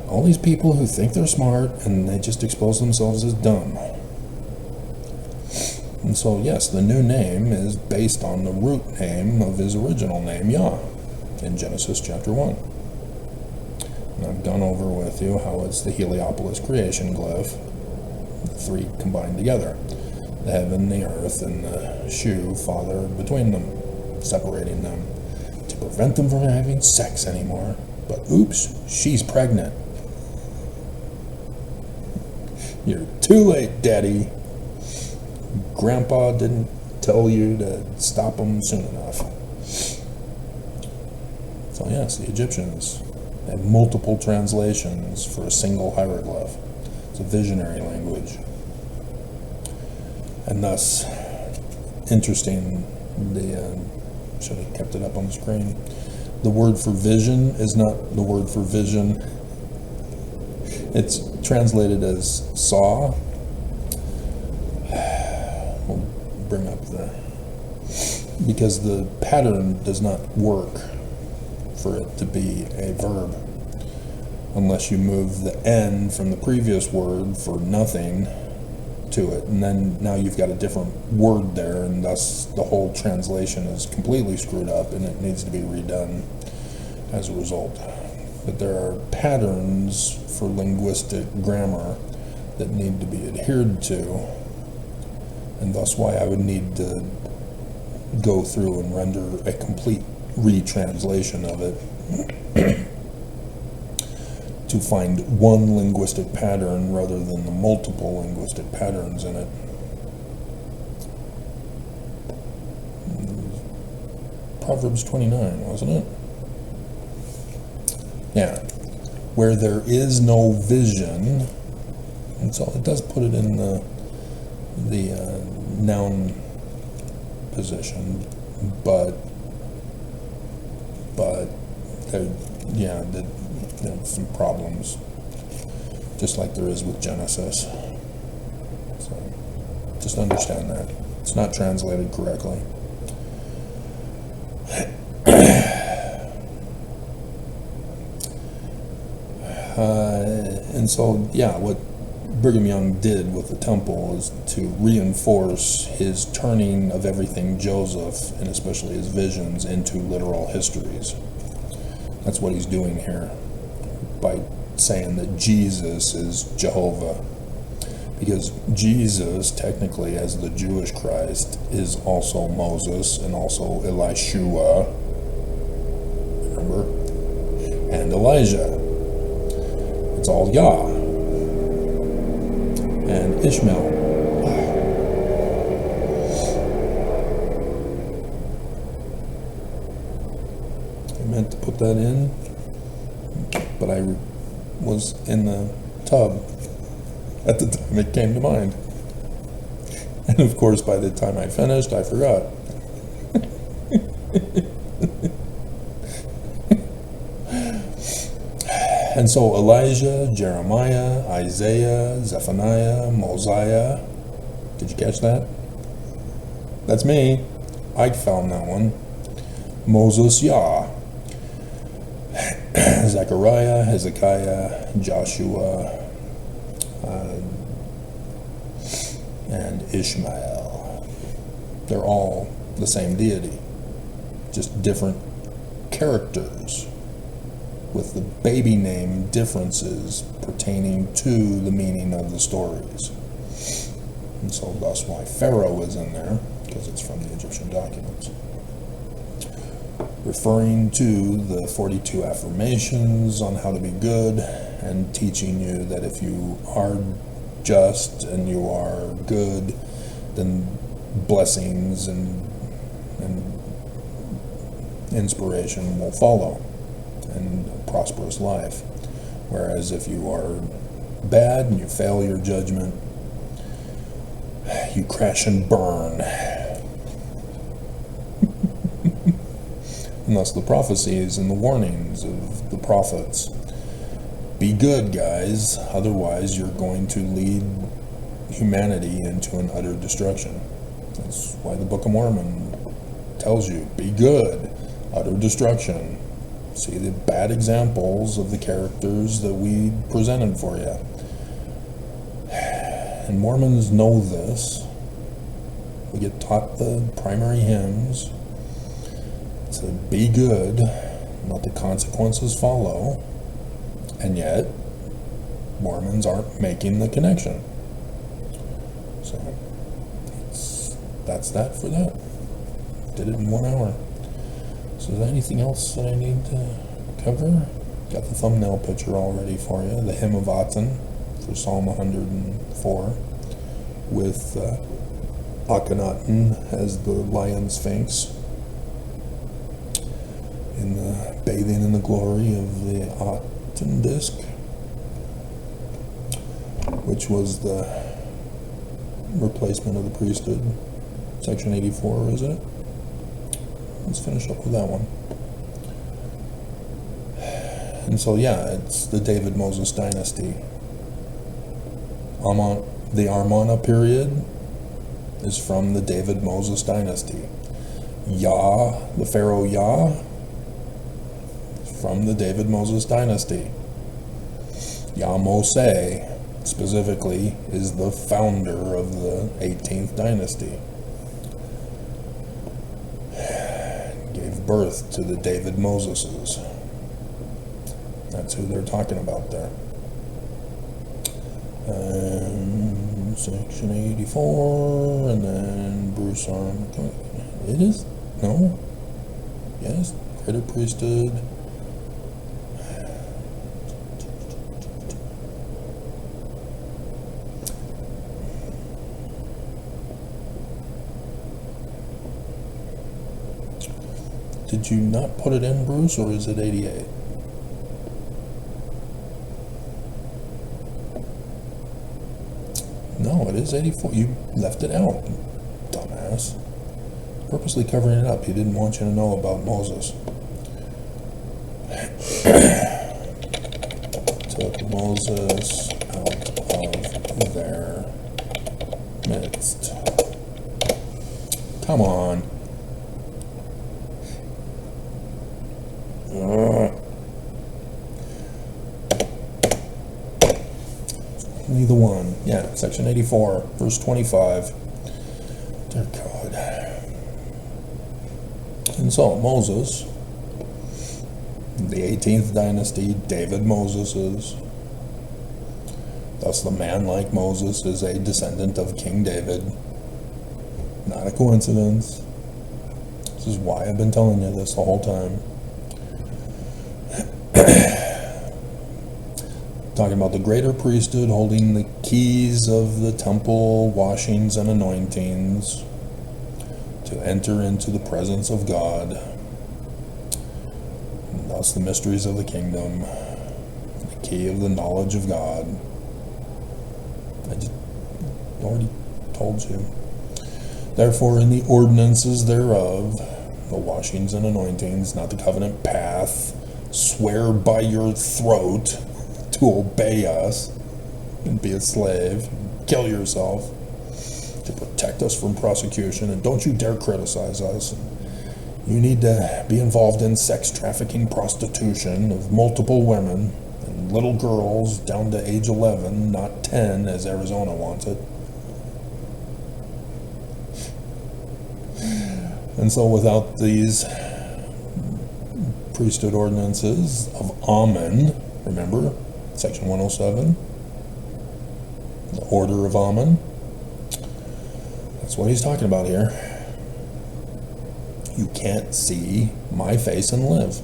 All these people who think they're smart and they just expose themselves as dumb. And so, yes, the new name is based on the root name of his original name, Yah, in Genesis chapter 1. And I've gone over with you how it's the Heliopolis creation glyph, the three combined together. The heaven, the earth, and the shoe father between them, separating them to prevent them from having sex anymore. But oops, she's pregnant. You're too late, Daddy. Grandpa didn't tell you to stop them soon enough. So yes, the Egyptians had multiple translations for a single hieroglyph. It's a visionary language. And thus, interesting, should have kept it up on the screen. The word for vision is not the word for vision. It's translated as saw. We'll bring up because the pattern does not work for it to be a verb unless you move the N from the previous word for nothing to it, and then now you've got a different word there, and thus the whole translation is completely screwed up and it needs to be redone as a result. But there are patterns for linguistic grammar that need to be adhered to, and thus why I would need to go through and render a complete retranslation of it to find one linguistic pattern rather than the multiple linguistic patterns in it. Proverbs 29, wasn't it? Yeah. Where there is no vision, and so it does put it in the noun position, but there's some problems, just like there is with Genesis. So just understand that it's not translated correctly. And so, yeah, what Brigham Young did with the temple is to reinforce his turning of everything Joseph, and especially his visions, into literal histories. That's what he's doing here by saying that Jesus is Jehovah. Because Jesus, technically, as the Jewish Christ, is also Moses and also Elishua, remember? And Elijah. It's all Yah. And Ishmael. I meant to put that in, but I was in the tub at the time it came to mind. And of course, by the time I finished, I forgot. And so Elijah, Jeremiah, Isaiah, Zephaniah, Mosiah. Did you catch that? That's me. I found that one. Moses, Yah. Zechariah, Hezekiah, Joshua, and Ishmael. They're all the same deity, just different characters, with the baby name differences pertaining to the meaning of the stories. And so that's why Pharaoh is in there, because it's from the Egyptian documents, referring to the 42 affirmations on how to be good, and teaching you that if you are just and you are good, then blessings and inspiration will follow, and a prosperous life. Whereas if you are bad and you fail your judgment, you crash and burn. And thus the prophecies and the warnings of the prophets. Be good, guys, otherwise you're going to lead humanity into an utter destruction. That's why the Book of Mormon tells you, be good, utter destruction. See the bad examples of the characters that we presented for you. And Mormons know this. We get taught the primary hymns to be good, let the consequences follow, and yet Mormons aren't making the connection. So that's that for that. Did it in 1 hour. So is there anything else that I need to cover? Got the thumbnail picture all ready for you. The Hymn of Aten for Psalm 104 with Akhenaten as the lion sphinx in the bathing in the glory of the Aten disc, which was the replacement of the priesthood. Section 84, isn't it? Let's finish up with that one. And so, yeah, it's the David-Moses dynasty. The Amarna period is from the David-Moses dynasty. Yah, the Pharaoh Yah, from the David-Moses dynasty. Yah Moshe, specifically, is the founder of the 18th dynasty. Gave birth to the David Moseses. That's who they're talking about there. Section 84, and then Bruce Arm. It is? No? Yes, greater priesthood. Did you not put it in, Bruce, or is it 88? No, it is 84. You left it out, dumbass. Purposely covering it up. He didn't want you to know about Moses. Took Moses out of their midst. Come on. Only the one. Yeah, section 84, verse 25. Dear God. And so, Moses, the 18th dynasty, David Moseses. Thus, the man like Moses is a descendant of King David. Not a coincidence. This is why I've been telling you this the whole time. Talking about the greater priesthood holding the keys of the temple, washings and anointings to enter into the presence of God. And thus the mysteries of the kingdom, the key of the knowledge of God. I just already told you. Therefore, in the ordinances thereof, the washings and anointings, not the covenant path, swear by your throat to obey us and be a slave, kill yourself to protect us from prosecution, and don't you dare criticize us. You need to be involved in sex trafficking, prostitution of multiple women and little girls down to age 11, not 10 as Arizona wants it. And so without these priesthood ordinances of Amen, remember, section 107, the order of Amen, that's what he's talking about here. You can't see my face and live.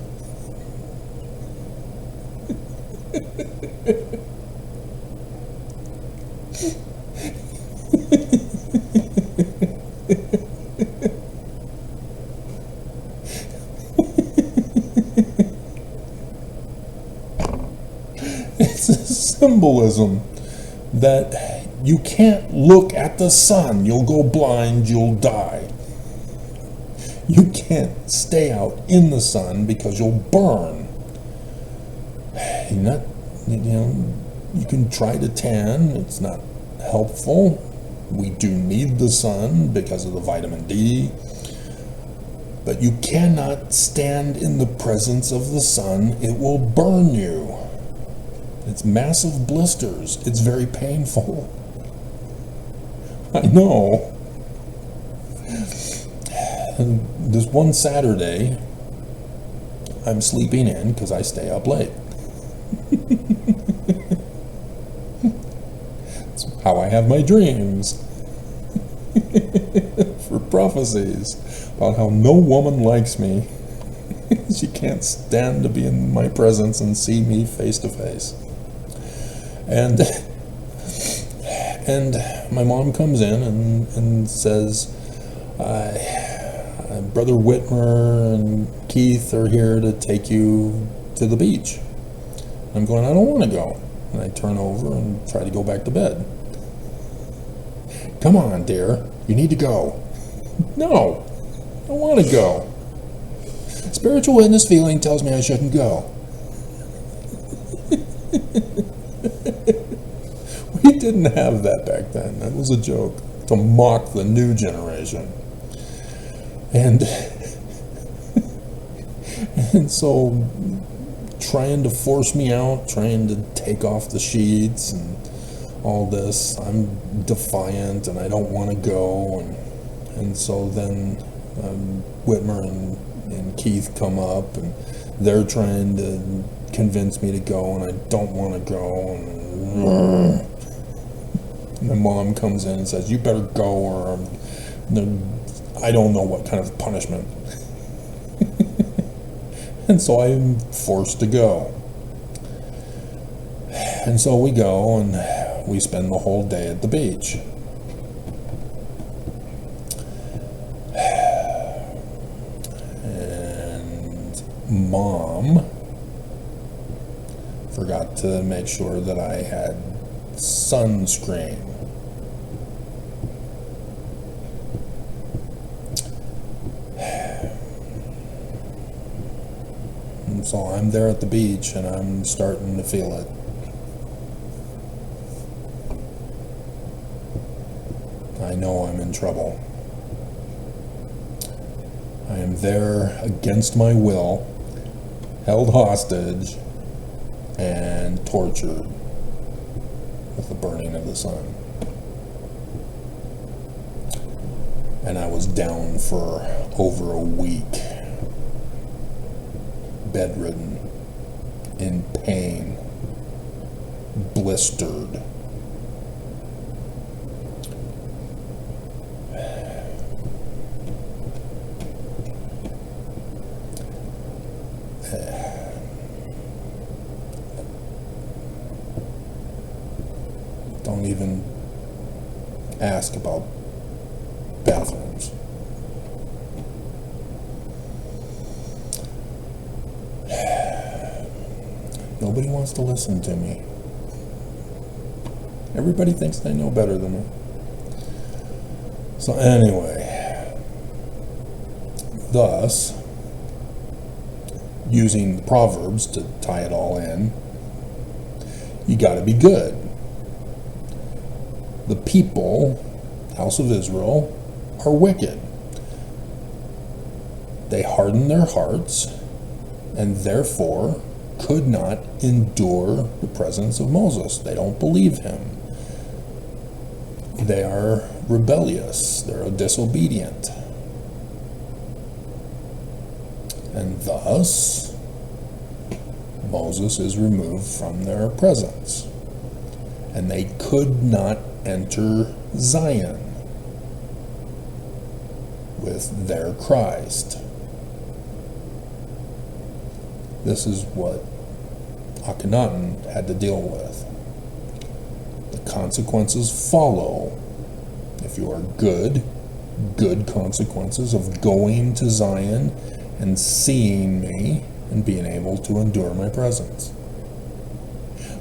It's a symbolism that you can't look at the sun. You'll go blind, you'll die. You can't stay out in the sun because you'll burn. You're not, you can try to tan. It's not helpful. We do need the sun because of the vitamin D. But you cannot stand in the presence of the sun. It will burn you. It's massive blisters. It's very painful. I know. And this one Saturday, I'm sleeping in because I stay up late. That's how I have my dreams. For prophecies about how no woman likes me. She can't stand to be in my presence and see me face to face. And my mom comes in and says, Brother Whitmer and Keith are here to take you to the beach. I'm going, I don't want to go. And I turn over and try to go back to bed. Come on, dear. You need to go. No, I don't want to go. Spiritual witness feeling tells me I shouldn't go. We didn't have that back then. That was a joke to mock the new generation. And so trying to force me out, trying to take off the sheets and all this, I'm defiant and I don't want to go. And so then Whitmer and Keith come up and they're trying to convince me to go, and I don't want to go. And my mom comes in and says, you better go, or I don't know what kind of punishment. And so I'm forced to go. And so we go and we spend the whole day at the beach. And Mom forgot to make sure that I had sunscreen. And so I'm there at the beach and I'm starting to feel it. I know I'm in trouble. I am there against my will, held hostage, and tortured with the burning of the sun. And I was down for over a week, bedridden, in pain, blistered. Don't even ask about bathrooms. Nobody wants to listen to me. Everybody thinks they know better than me. So anyway, thus, using the Proverbs to tie it all in, you got to be good. The people, house of Israel, are wicked. They harden their hearts and therefore could not endure the presence of Moses. They don't believe him. They are rebellious. They're disobedient. And thus, Moses is removed from their presence. And they could not enter Zion with their Christ. This is what Akhenaten had to deal with. The consequences follow. If you are good consequences of going to Zion and seeing me and being able to endure my presence.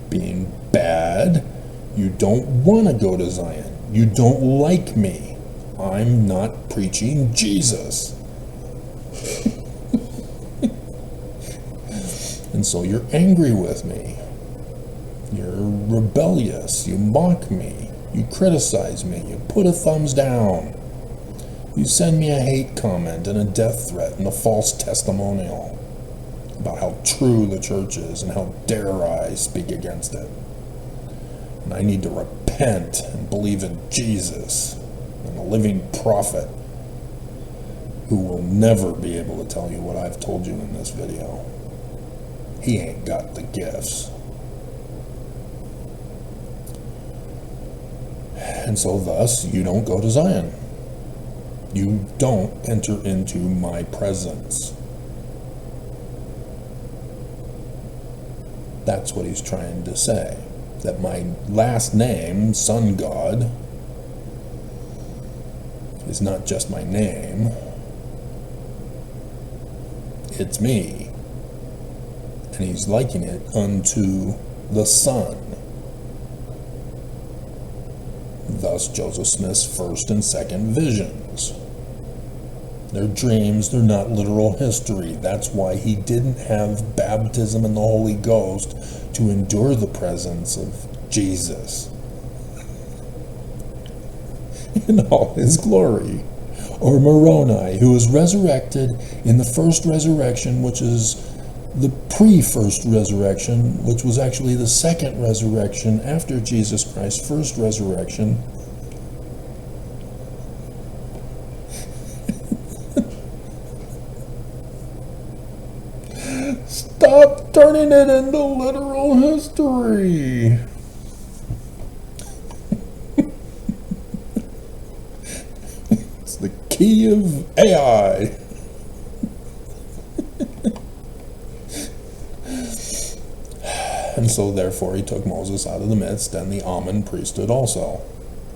Being bad, you don't want to go to Zion. You don't like me. I'm not preaching Jesus. And so you're angry with me. You're rebellious. You mock me. You criticize me. You put a thumbs down. You send me a hate comment and a death threat and a false testimonial about how true the church is and how dare I speak against it. And I need to repent and believe in Jesus and a living prophet who will never be able to tell you what I've told you in this video. He ain't got the gifts. And so thus, you don't go to Zion. You don't enter into my presence. That's what he's trying to say. That my last name, Sun God, is not just my name. It's me. And he's likening it unto the sun. Thus Joseph Smith's first and second visions. They're dreams, they're not literal history. That's why he didn't have baptism in the Holy Ghost to endure the presence of Jesus in all his glory. Or Moroni, who was resurrected in the first resurrection, which is the pre-first resurrection, which was actually the second resurrection after Jesus Christ's first resurrection. Stop turning it into literal history. It's the key of AI. And so therefore he took Moses out of the midst, and the Ammon priesthood also,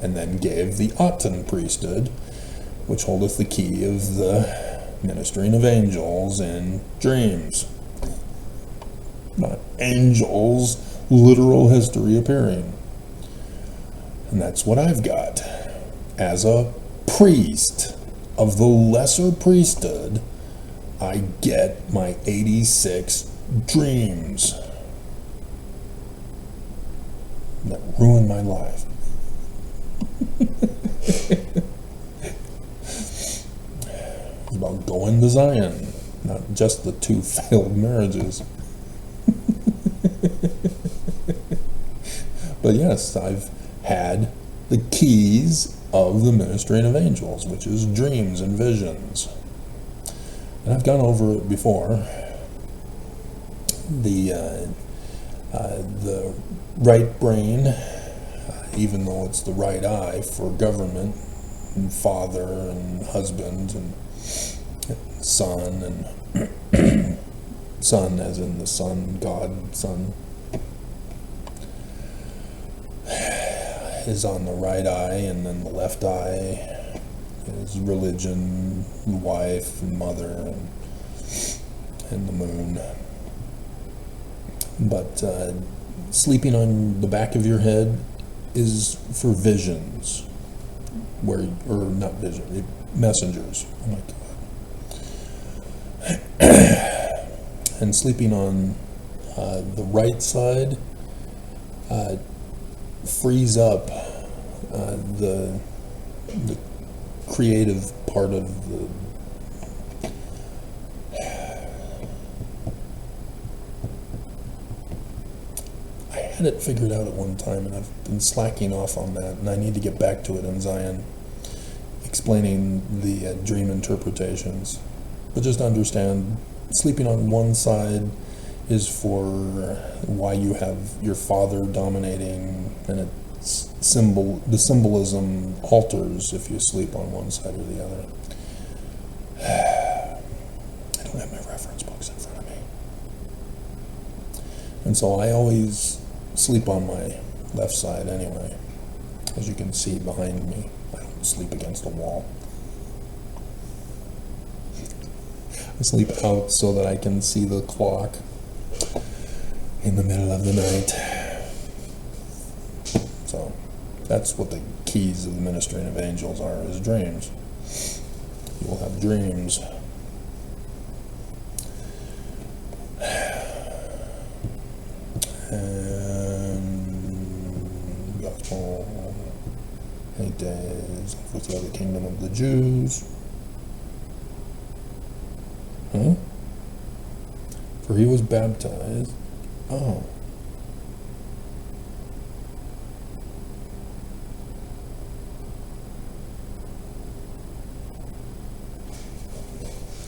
and then gave the Aten priesthood, which holdeth the key of the ministering of angels in dreams. Not angels, literal history appearing. And that's what I've got. As a priest of the lesser priesthood, I get my 86 dreams that ruined my life. It's about going to Zion, not just the 2 failed marriages. But yes, I've had the keys of the ministering of angels, which is dreams and visions. And I've gone over it before. The right brain, even though it's the right eye for government and father and husband and son and son as in the sun, God, son, is on the right eye, and then the left eye is religion, wife, and mother, and the moon. But sleeping on the back of your head is for visions, or not vision, messengers. Oh my God. And sleeping on the right side frees up the creative part of the I had it figured out at one time, and I've been slacking off on that, and I need to get back to it in Zion, explaining the dream interpretations. But just understand, sleeping on one side is for why you have your father dominating, and the symbolism alters if you sleep on one side or the other. I don't have my reference books in front of me. And so I always sleep on my left side anyway. As you can see behind me, I don't sleep against a wall. I sleep out so that I can see the clock in the middle of the night. So that's what the keys of the ministering of angels are, is dreams. You will have dreams. And gospel. 8 days, overthrow the kingdom of the Jews. Huh? For he was baptized. Oh.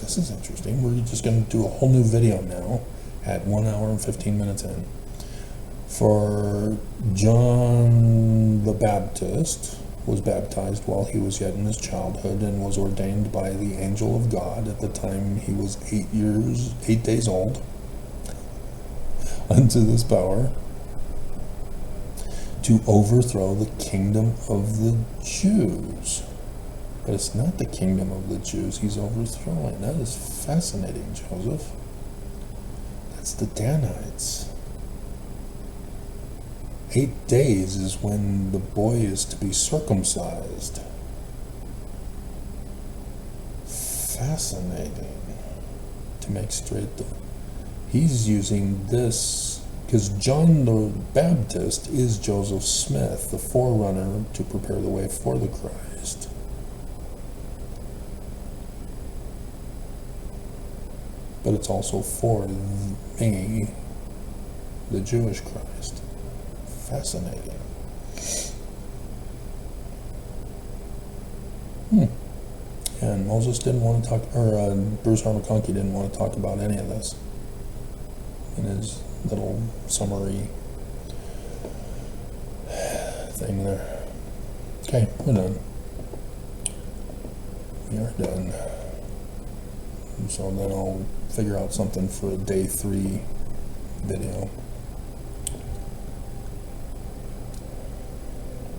This is interesting. We're just going to do a whole new video now at 1 hour and 15 minutes in. For John the Baptist was baptized while he was yet in his childhood and was ordained by the angel of God at the time he was 8 days old unto this power to overthrow the kingdom of the Jews. But it's not the kingdom of the Jews he's overthrowing. That is fascinating, Joseph. That's the Danites. 8 days is when the boy is to be circumcised. Fascinating. To make straight the... He's using this, because John the Baptist is Joseph Smith, the forerunner to prepare the way for the Christ. But it's also for me, the Jewish Christ. Fascinating. And Moses didn't want to talk, or Bruce R. McConkie didn't want to talk about any of this in his little summary thing there. Okay, we're done. We are done. So then I'll figure out something for a day 3 video.